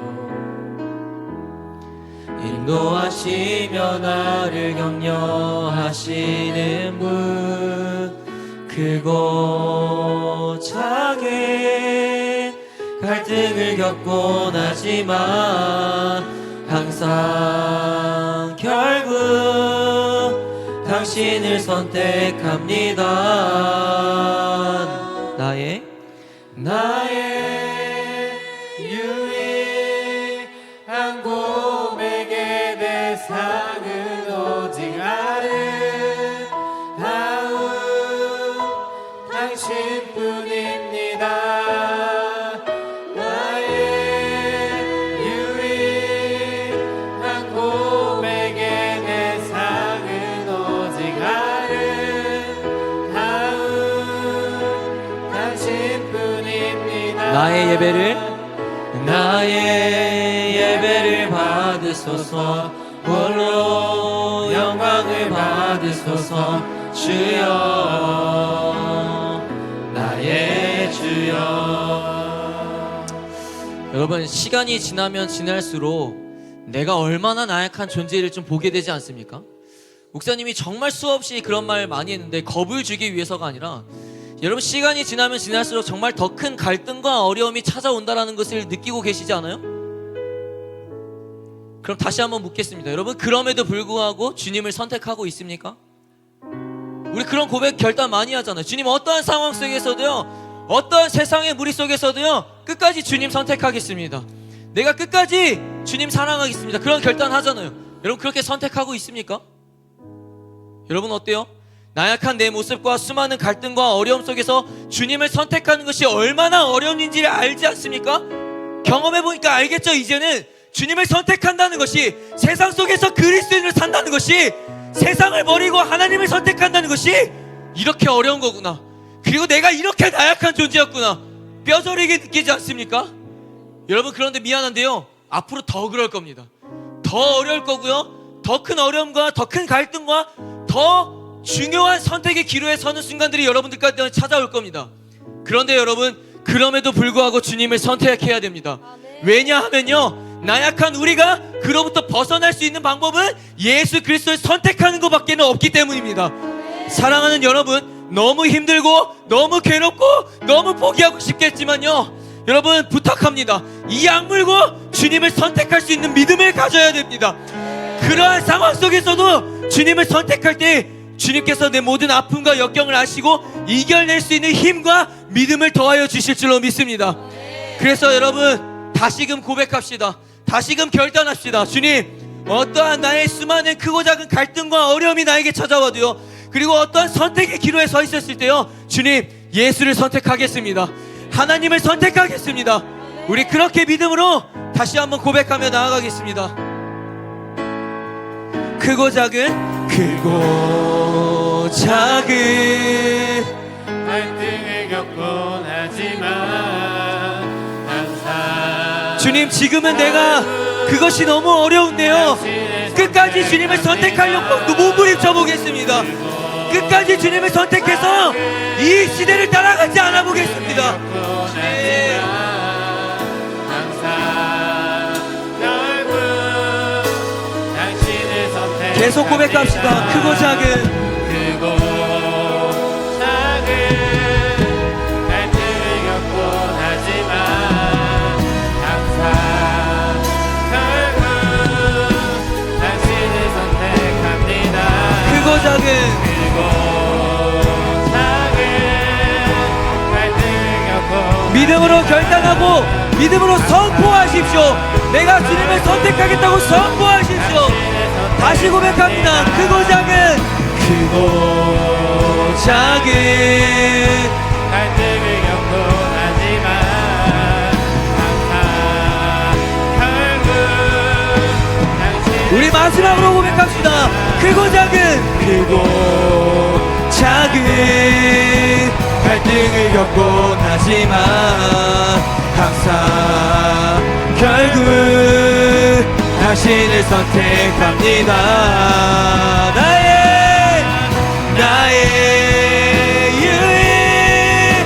인도하시며 나를 격려하시는 분 크고 작은 갈등을 겪곤 하지만 항상 결국 당신을 선택합니다. 나의 유일한 고백의 대상은 오직 아름다운 당신뿐입니다. 나의 예배를 받으소서 홀로 영광을 받으소서 주여 나의 주여. 여러분 시간이 지나면 지날수록 내가 얼마나 나약한 존재를 좀 보게 되지 않습니까? 목사님이 정말 수없이 그런 말 많이 했는데 겁을 주기 위해서가 아니라 여러분 시간이 지나면 지날수록 정말 더 큰 갈등과 어려움이 찾아온다는 것을 느끼고 계시지 않아요? 그럼 다시 한번 묻겠습니다. 여러분 그럼에도 불구하고 주님을 선택하고 있습니까? 우리 그런 고백 결단 많이 하잖아요. 주님 어떠한 상황 속에서도요, 어떠한 세상의 무리 속에서도요 끝까지 주님 선택하겠습니다. 내가 끝까지 주님 사랑하겠습니다. 그런 결단 하잖아요. 여러분 그렇게 선택하고 있습니까? 여러분 어때요? 나약한 내 모습과 수많은 갈등과 어려움 속에서 주님을 선택하는 것이 얼마나 어려운지를 알지 않습니까? 경험해보니까 알겠죠. 이제는 주님을 선택한다는 것이, 세상 속에서 그리스도인을 산다는 것이, 세상을 버리고 하나님을 선택한다는 것이 이렇게 어려운 거구나. 그리고 내가 이렇게 나약한 존재였구나. 뼈저리게 느끼지 않습니까? 여러분, 그런데 미안한데요, 앞으로 더 그럴 겁니다. 더 어려울 거고요, 더 큰 어려움과 더 큰 갈등과 더 중요한 선택의 기로에 서는 순간들이 여러분들까지 찾아올 겁니다. 그런데 여러분, 그럼에도 불구하고 주님을 선택해야 됩니다. 왜냐하면요, 나약한 우리가 그로부터 벗어날 수 있는 방법은 예수 그리스도를 선택하는 것밖에 없기 때문입니다. 사랑하는 여러분, 너무 힘들고 너무 괴롭고 너무 포기하고 싶겠지만요, 여러분 부탁합니다. 이 악물고 주님을 선택할 수 있는 믿음을 가져야 됩니다. 그러한 상황 속에서도 주님을 선택할 때 주님께서 내 모든 아픔과 역경을 아시고 이겨낼 수 있는 힘과 믿음을 더하여 주실 줄로 믿습니다. 그래서 여러분, 다시금 고백합시다. 다시금 결단합시다. 주님, 어떠한 나의 수많은 크고 작은 갈등과 어려움이 나에게 찾아와도요, 그리고 어떠한 선택의 기로에 서 있었을 때요, 주님, 예수를 선택하겠습니다. 하나님을 선택하겠습니다. 우리 그렇게 믿음으로 다시 한번 고백하며 나아가겠습니다. 크고 작은 갈등을 겪곤 하지만 항상 주님, 지금은 내가 그것이 너무 어려운데요, 끝까지 주님을 선택하려고 몸부림쳐 보겠습니다. 끝까지 주님을 선택해서 이 시대를 따라가지 않아 보겠습니다. 계속 고백합시다. 크고 작은 갈등을 겪곤 하지만 항상 결국 당신을 선택합니다. 크고 작은 갈등을 겪곤 믿음으로 결단하고 믿음으로 선포하십시오. 내가 주님을 선택하겠다고 선포하십시오. 다시 고백합니다. 크고 작은 갈등을 겪곤 하지만 항상 결국 당신 우리 마지막으로 고백합시다. 크고 작은 갈등을 겪곤 하지만 항상 결국 당신을 선택합니다. 나의 유일한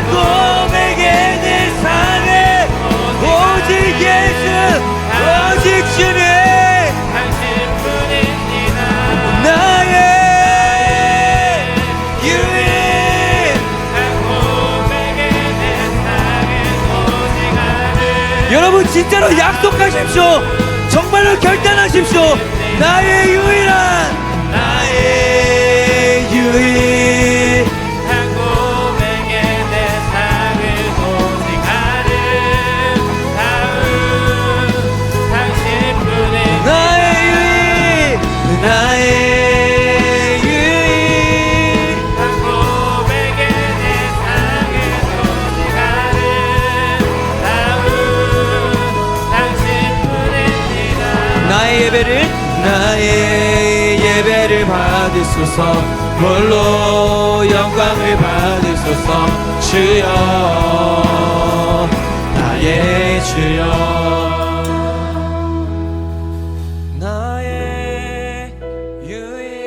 고백의 내 삶에 오직 예수, 오직 주님, 당신뿐입니다. 나의 유일한 고백의 내 삶에 오직 하늘. 여러분, 진짜로 약속하십시오. 정말로 결단하십시오. 나의 유일한 고백의 내 삶을 오직 아름다운 당신뿐입니다. 나의 유일한 고백의 내 삶을 오직 아름다운 당신뿐입니다. 나의 예배를 받으소서. 홀로 영광을 받으소서. 주여, 나의 주여. 나의 유일한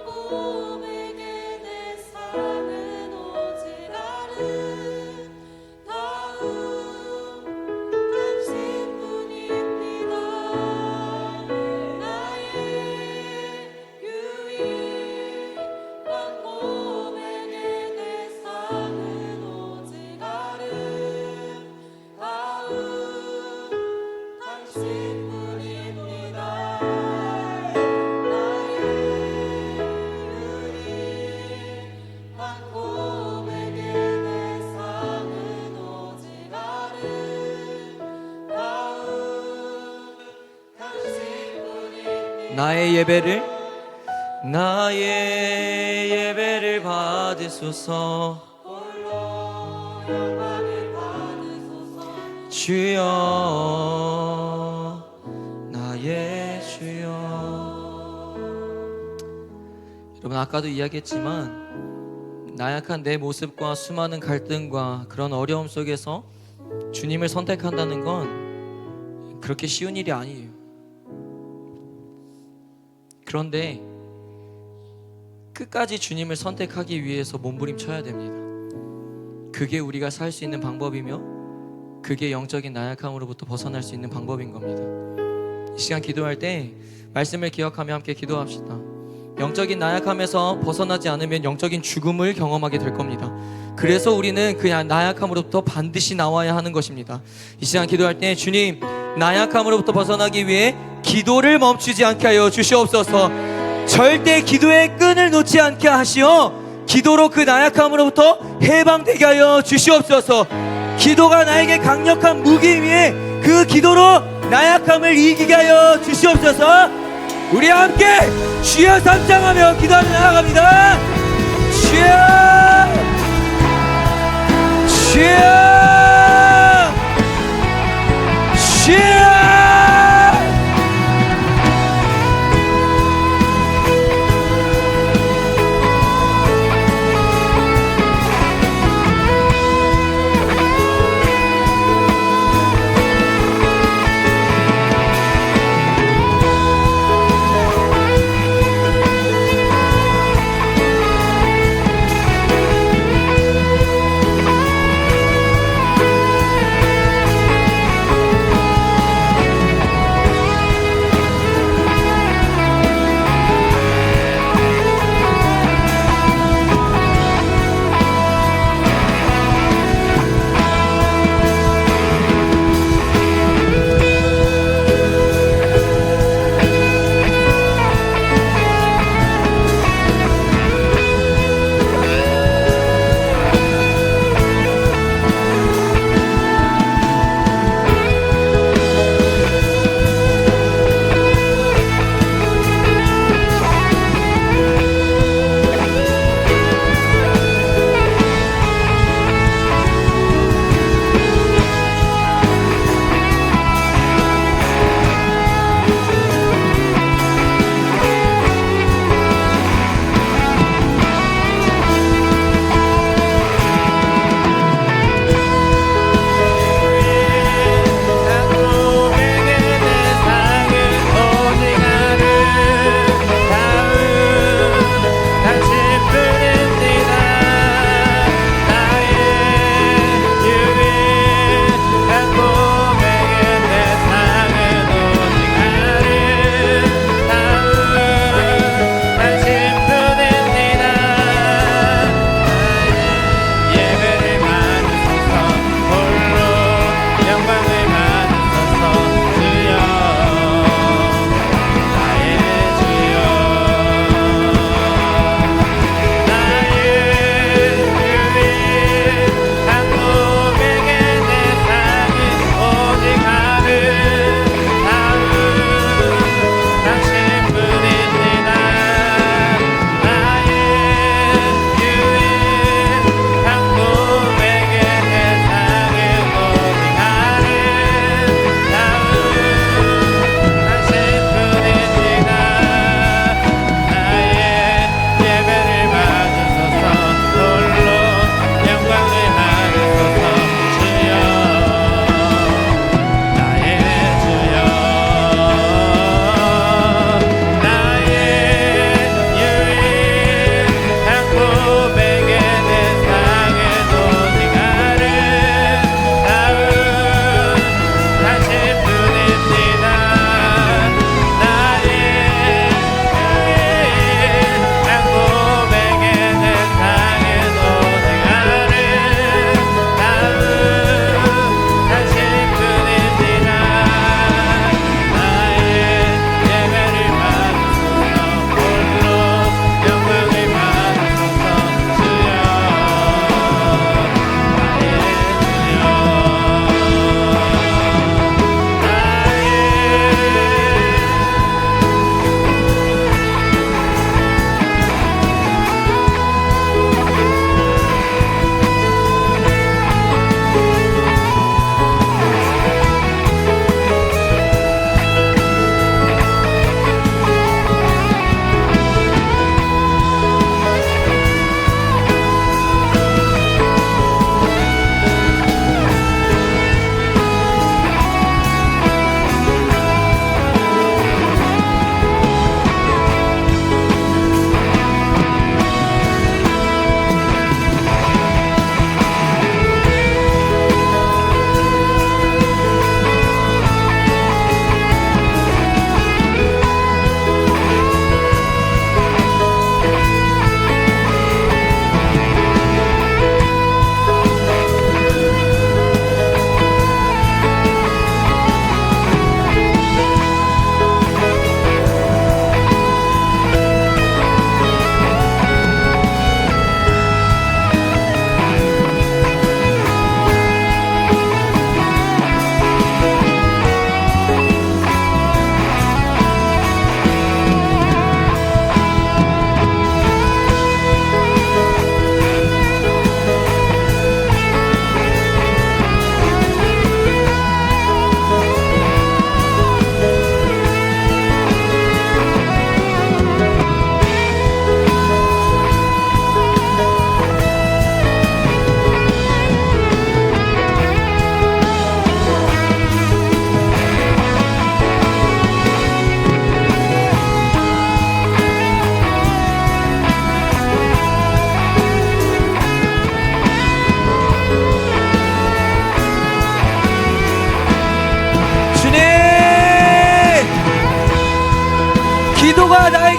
고백의 내 삶은 오직 아름다운 당신뿐입니다. 나의 유일한 고백의 내 삶은 오직 아름다운 당신뿐입니다. 나의 예배를 나의 예배를 받으소서. 홀로 영광을 받으소서. 주여 나의 주여. 여러분 아까도 이야기했지만 나약한 내 모습과 수많은 갈등과 그런 어려움 속에서 주님을 선택한다는 건 그렇게 쉬운 일이 아니에요. 그런데 끝까지 주님을 선택하기 위해서 몸부림쳐야 됩니다. 그게 우리가 살 수 있는 방법이며 그게 영적인 나약함으로부터 벗어날 수 있는 방법인 겁니다. 이 시간 기도할 때 말씀을 기억하며 함께 기도합시다. 영적인 나약함에서 벗어나지 않으면 영적인 죽음을 경험하게 될 겁니다. 그래서 우리는 그 나약함으로부터 반드시 나와야 하는 것입니다. 이 시간 기도할 때 주님, 나약함으로부터 벗어나기 위해 기도를 멈추지 않게 하여 주시옵소서. 절대 기도의 끈을 놓지 않게 하시어 기도로 그 나약함으로부터 해방되게 하여 주시옵소서. 기도가 나에게 강력한 무기 위에 그 기도로 나약함을 이기게 하여 주시옵소서. 우리 함께 주여 삼창하며 기도하며 나아갑니다. 주여 주여 주여.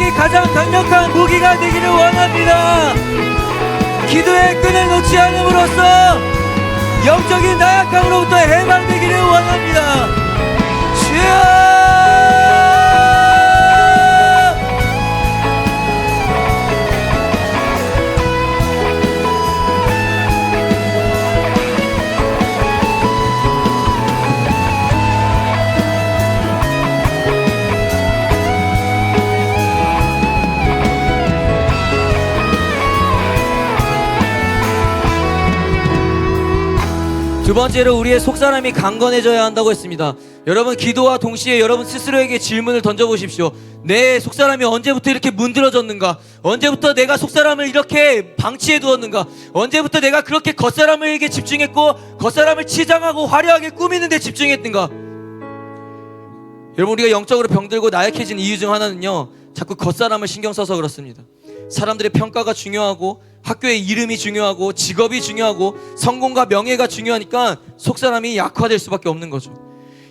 우리에게 가장 강력한 무기가 되기를 원합니다. 기도의 끈을 놓지 않음으로써 영적인 나약함으로부터 해방되기를 원합니다. 주여! 두 번째로 우리의 속사람이 강건해져야 한다고 했습니다. 여러분, 기도와 동시에 여러분 스스로에게 질문을 던져보십시오. 내 속사람이 언제부터 이렇게 문드러졌는가? 언제부터 내가 속사람을 이렇게 방치해 두었는가? 언제부터 내가 그렇게 겉사람에게 집중했고 겉사람을 치장하고 화려하게 꾸미는 데 집중했는가? 여러분, 우리가 영적으로 병들고 나약해진 이유 중 하나는요, 자꾸 겉사람을 신경 써서 그렇습니다. 사람들의 평가가 중요하고 학교의 이름이 중요하고 직업이 중요하고 성공과 명예가 중요하니까 속사람이 약화될 수밖에 없는 거죠.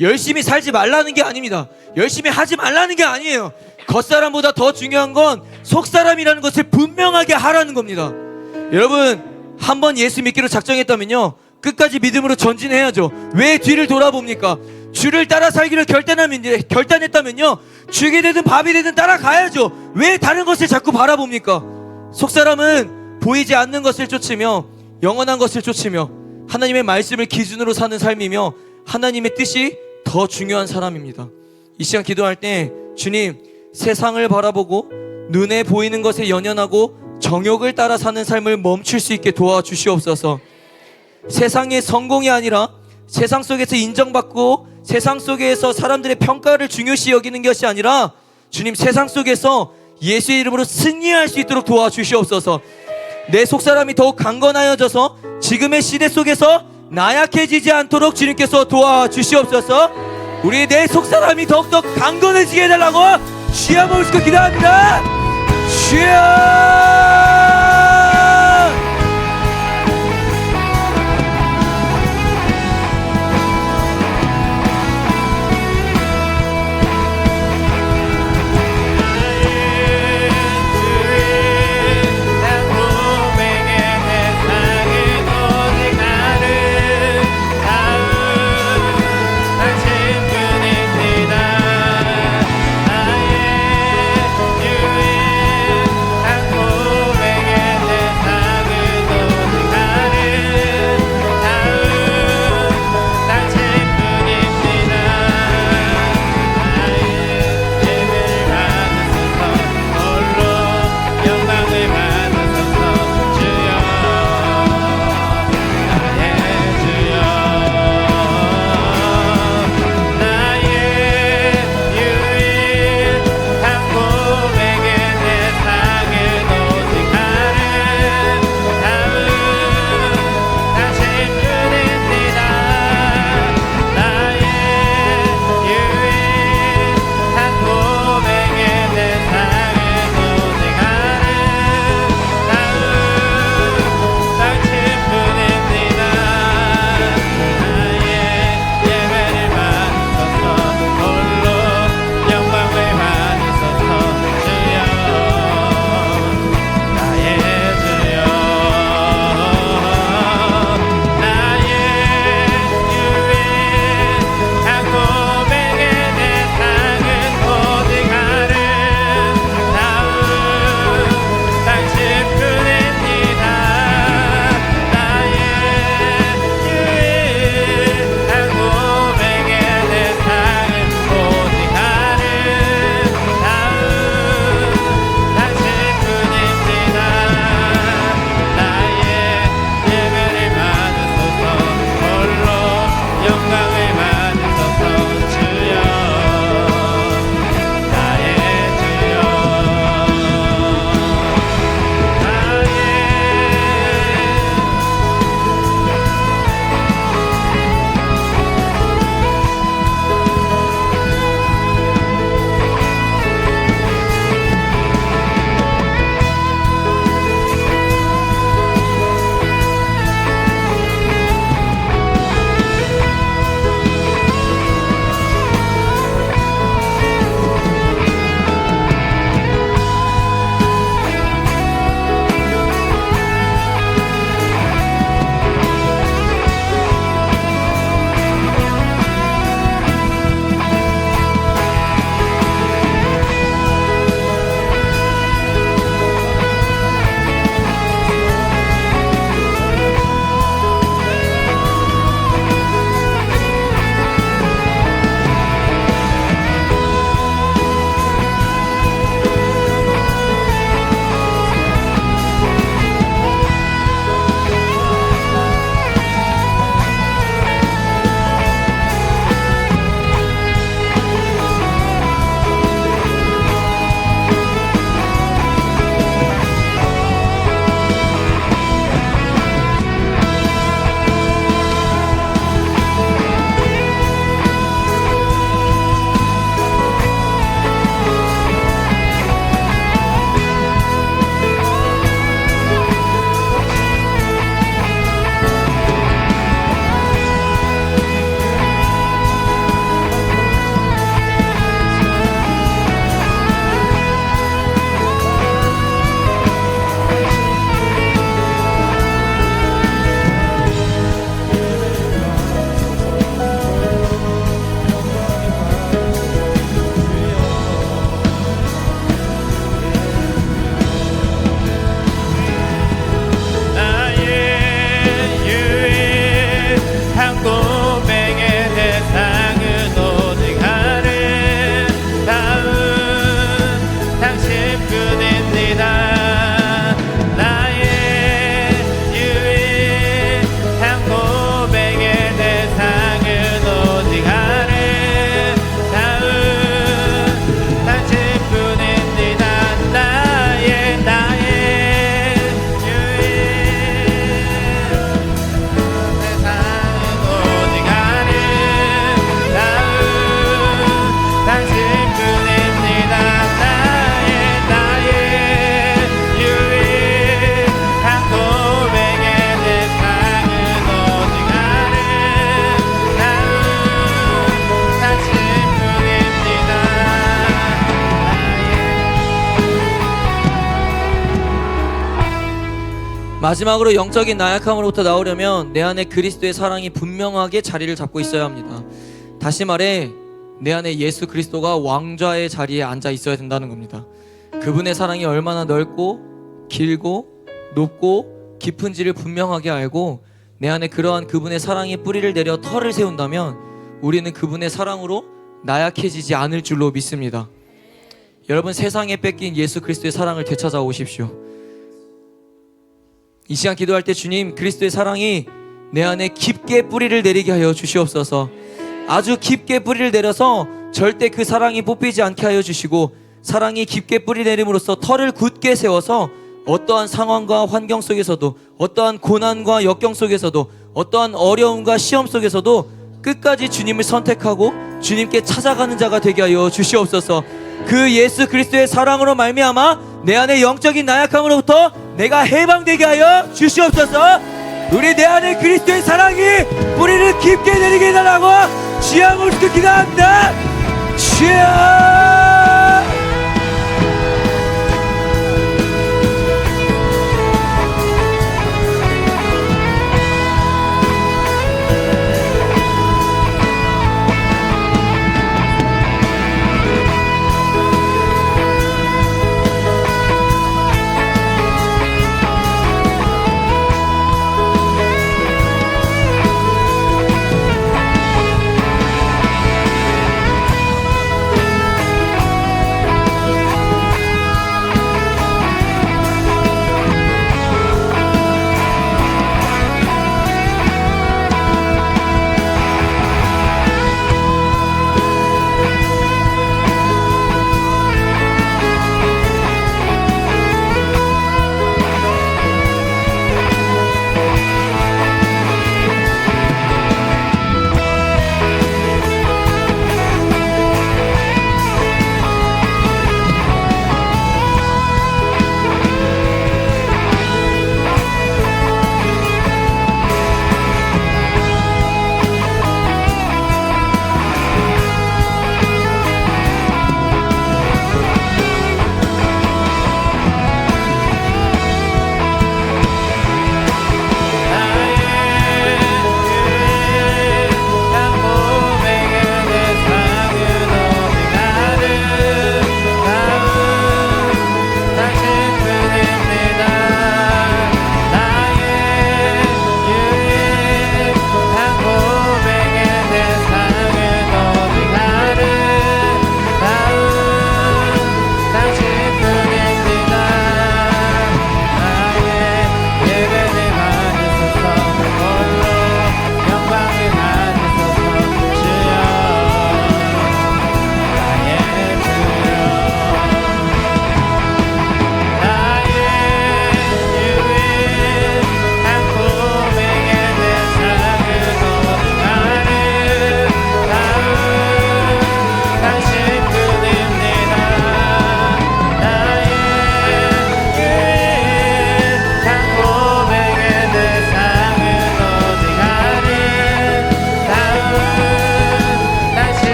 열심히 살지 말라는 게 아닙니다. 열심히 하지 말라는 게 아니에요. 겉사람보다 더 중요한 건 속사람이라는 것을 분명하게 하라는 겁니다. 여러분, 한번 예수 믿기로 작정했다면요, 끝까지 믿음으로 전진해야죠. 왜 뒤를 돌아봅니까? 주를 따라 살기를 결단했다면요, 죽이 되든 밥이 되든 따라가야죠. 왜 다른 것을 자꾸 바라봅니까? 속사람은 보이지 않는 것을 쫓으며 영원한 것을 쫓으며 하나님의 말씀을 기준으로 사는 삶이며 하나님의 뜻이 더 중요한 사람입니다. 이 시간 기도할 때, 주님, 세상을 바라보고 눈에 보이는 것에 연연하고 정욕을 따라 사는 삶을 멈출 수 있게 도와주시옵소서. 세상의 성공이 아니라 세상 속에서 인정받고 세상 속에서 사람들의 평가를 중요시 여기는 것이 아니라, 주님, 세상 속에서 예수의 이름으로 승리할 수 있도록 도와주시옵소서. 내 속사람이 더욱 강건하여져서 지금의 시대 속에서 나약해지지 않도록 주님께서 도와주시옵소서. 우리 내 속사람이 더욱더 강건해지게 해달라고 주여 한번 부르시고 기도합니다. 주여! 나의 마지막으로 영적인 나약함으로부터 나오려면 내 안에 그리스도의 사랑이 분명하게 자리를 잡고 있어야 합니다. 다시 말해 내 안에 예수 그리스도가 왕좌의 자리에 앉아 있어야 된다는 겁니다. 그분의 사랑이 얼마나 넓고 길고 높고 깊은지를 분명하게 알고 내 안에 그러한 그분의 사랑의 뿌리를 내려 터를 세운다면 우리는 그분의 사랑으로 나약해지지 않을 줄로 믿습니다. 여러분, 세상에 뺏긴 예수 그리스도의 사랑을 되찾아 오십시오. 이 시간 기도할 때 주님, 그리스도의 사랑이 내 안에 깊게 뿌리를 내리게 하여 주시옵소서. 아주 깊게 뿌리를 내려서 절대 그 사랑이 뽑히지 않게 하여 주시고, 사랑이 깊게 뿌리 내림으로써 터를 굳게 세워서 어떠한 상황과 환경 속에서도, 어떠한 고난과 역경 속에서도, 어떠한 어려움과 시험 속에서도 끝까지 주님을 선택하고 주님께 찾아가는 자가 되게 하여 주시옵소서. 그 예수 그리스도의 사랑으로 말미암아 내 안에 영적인 나약함으로부터 내가 해방되게 하여 주시옵소서. 우리 내 안에 그리스도의 사랑이 뿌리를 깊게 내리게 해달라고 주여 모시고 기도합니다. 주여.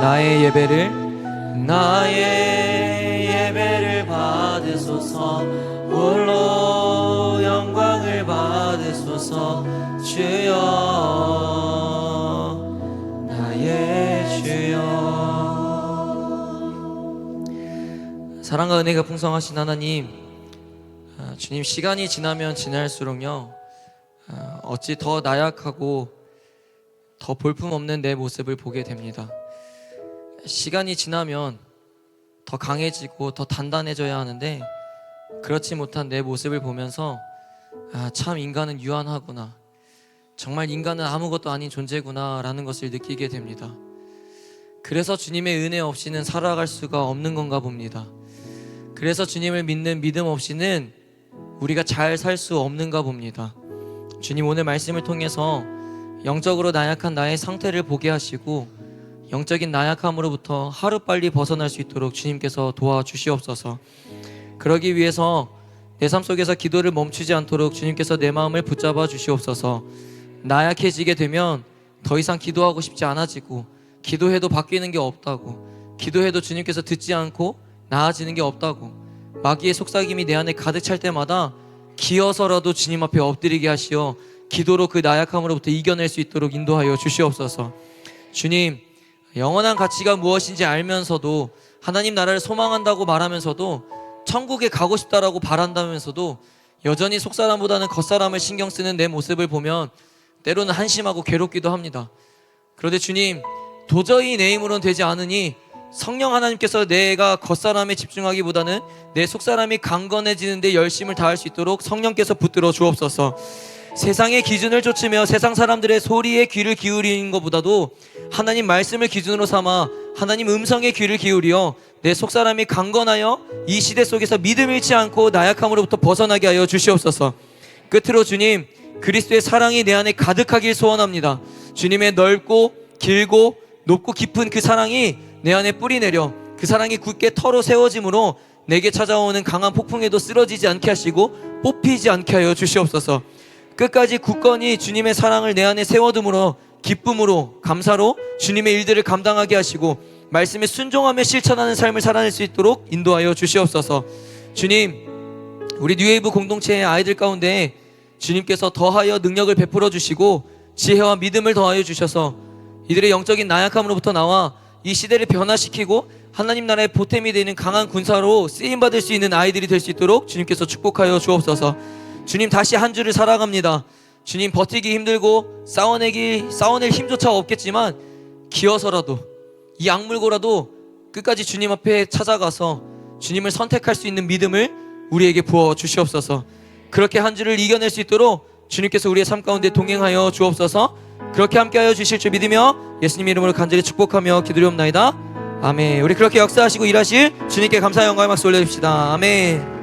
나의 예배를 받으소서. 홀로 영광을 받으소서. 주여 나의 주여. 사랑과 은혜가 풍성하신 하나님, 주님, 시간이 지나면 지날수록요 어찌 더 나약하고 더 볼품없는 내 모습을 보게 됩니다. 시간이 지나면 더 강해지고 더 단단해져야 하는데 그렇지 못한 내 모습을 보면서 참 인간은 유한하구나, 정말 인간은 아무것도 아닌 존재구나 라는 것을 느끼게 됩니다. 그래서 주님의 은혜 없이는 살아갈 수가 없는 건가 봅니다. 그래서 주님을 믿는 믿음 없이는 우리가 잘 살 수 없는가 봅니다. 주님, 오늘 말씀을 통해서 영적으로 나약한 나의 상태를 보게 하시고 영적인 나약함으로부터 하루빨리 벗어날 수 있도록 주님께서 도와주시옵소서. 그러기 위해서 내 삶 속에서 기도를 멈추지 않도록 주님께서 내 마음을 붙잡아 주시옵소서. 나약해지게 되면 더 이상 기도하고 싶지 않아지고, 기도해도 바뀌는 게 없다고, 기도해도 주님께서 듣지 않고 나아지는 게 없다고, 마귀의 속삭임이 내 안에 가득 찰 때마다 기어서라도 주님 앞에 엎드리게 하시어 기도로 그 나약함으로부터 이겨낼 수 있도록 인도하여 주시옵소서. 주님, 영원한 가치가 무엇인지 알면서도, 하나님 나라를 소망한다고 말하면서도, 천국에 가고 싶다라고 바란다면서도 여전히 속사람보다는 겉사람을 신경 쓰는 내 모습을 보면 때로는 한심하고 괴롭기도 합니다. 그런데 주님, 도저히 내 힘으로는 되지 않으니 성령 하나님께서 내가 겉사람에 집중하기보다는 내 속사람이 강건해지는 데 열심을 다할 수 있도록 성령께서 붙들어 주옵소서. 세상의 기준을 쫓으며 세상 사람들의 소리에 귀를 기울이는 것보다도 하나님 말씀을 기준으로 삼아 하나님 음성에 귀를 기울여 내 속사람이 강건하여 이 시대 속에서 믿음 잃지 않고 나약함으로부터 벗어나게 하여 주시옵소서. 끝으로 주님, 그리스도의 사랑이 내 안에 가득하길 소원합니다. 주님의 넓고 길고 높고 깊은 그 사랑이 내 안에 뿌리내려 그 사랑이 굳게 터로 세워짐으로 내게 찾아오는 강한 폭풍에도 쓰러지지 않게 하시고 뽑히지 않게 하여 주시옵소서. 끝까지 굳건히 주님의 사랑을 내 안에 세워둠으로 기쁨으로 감사로 주님의 일들을 감당하게 하시고 말씀에 순종하며 실천하는 삶을 살아낼 수 있도록 인도하여 주시옵소서. 주님, 우리 뉴웨이브 공동체의 아이들 가운데 주님께서 더하여 능력을 베풀어 주시고 지혜와 믿음을 더하여 주셔서 이들의 영적인 나약함으로부터 나와 이 시대를 변화시키고 하나님 나라의 보탬이 되는 강한 군사로 쓰임받을 수 있는 아이들이 될 수 있도록 주님께서 축복하여 주옵소서. 주님, 다시 한 주를 살아갑니다. 주님, 버티기 힘들고 싸워낼 힘조차 없겠지만 기어서라도 이 악물고라도 끝까지 주님 앞에 찾아가서 주님을 선택할 수 있는 믿음을 우리에게 부어 주시옵소서. 그렇게 한 주를 이겨낼 수 있도록 주님께서 우리의 삶 가운데 동행하여 주옵소서. 그렇게 함께하여 주실 줄 믿으며 예수님 이름으로 간절히 축복하며 기도드리옵나이다. 아멘. 우리 그렇게 역사하시고 일하실 주님께 감사와 영광의 박수 올려줍시다. 아멘.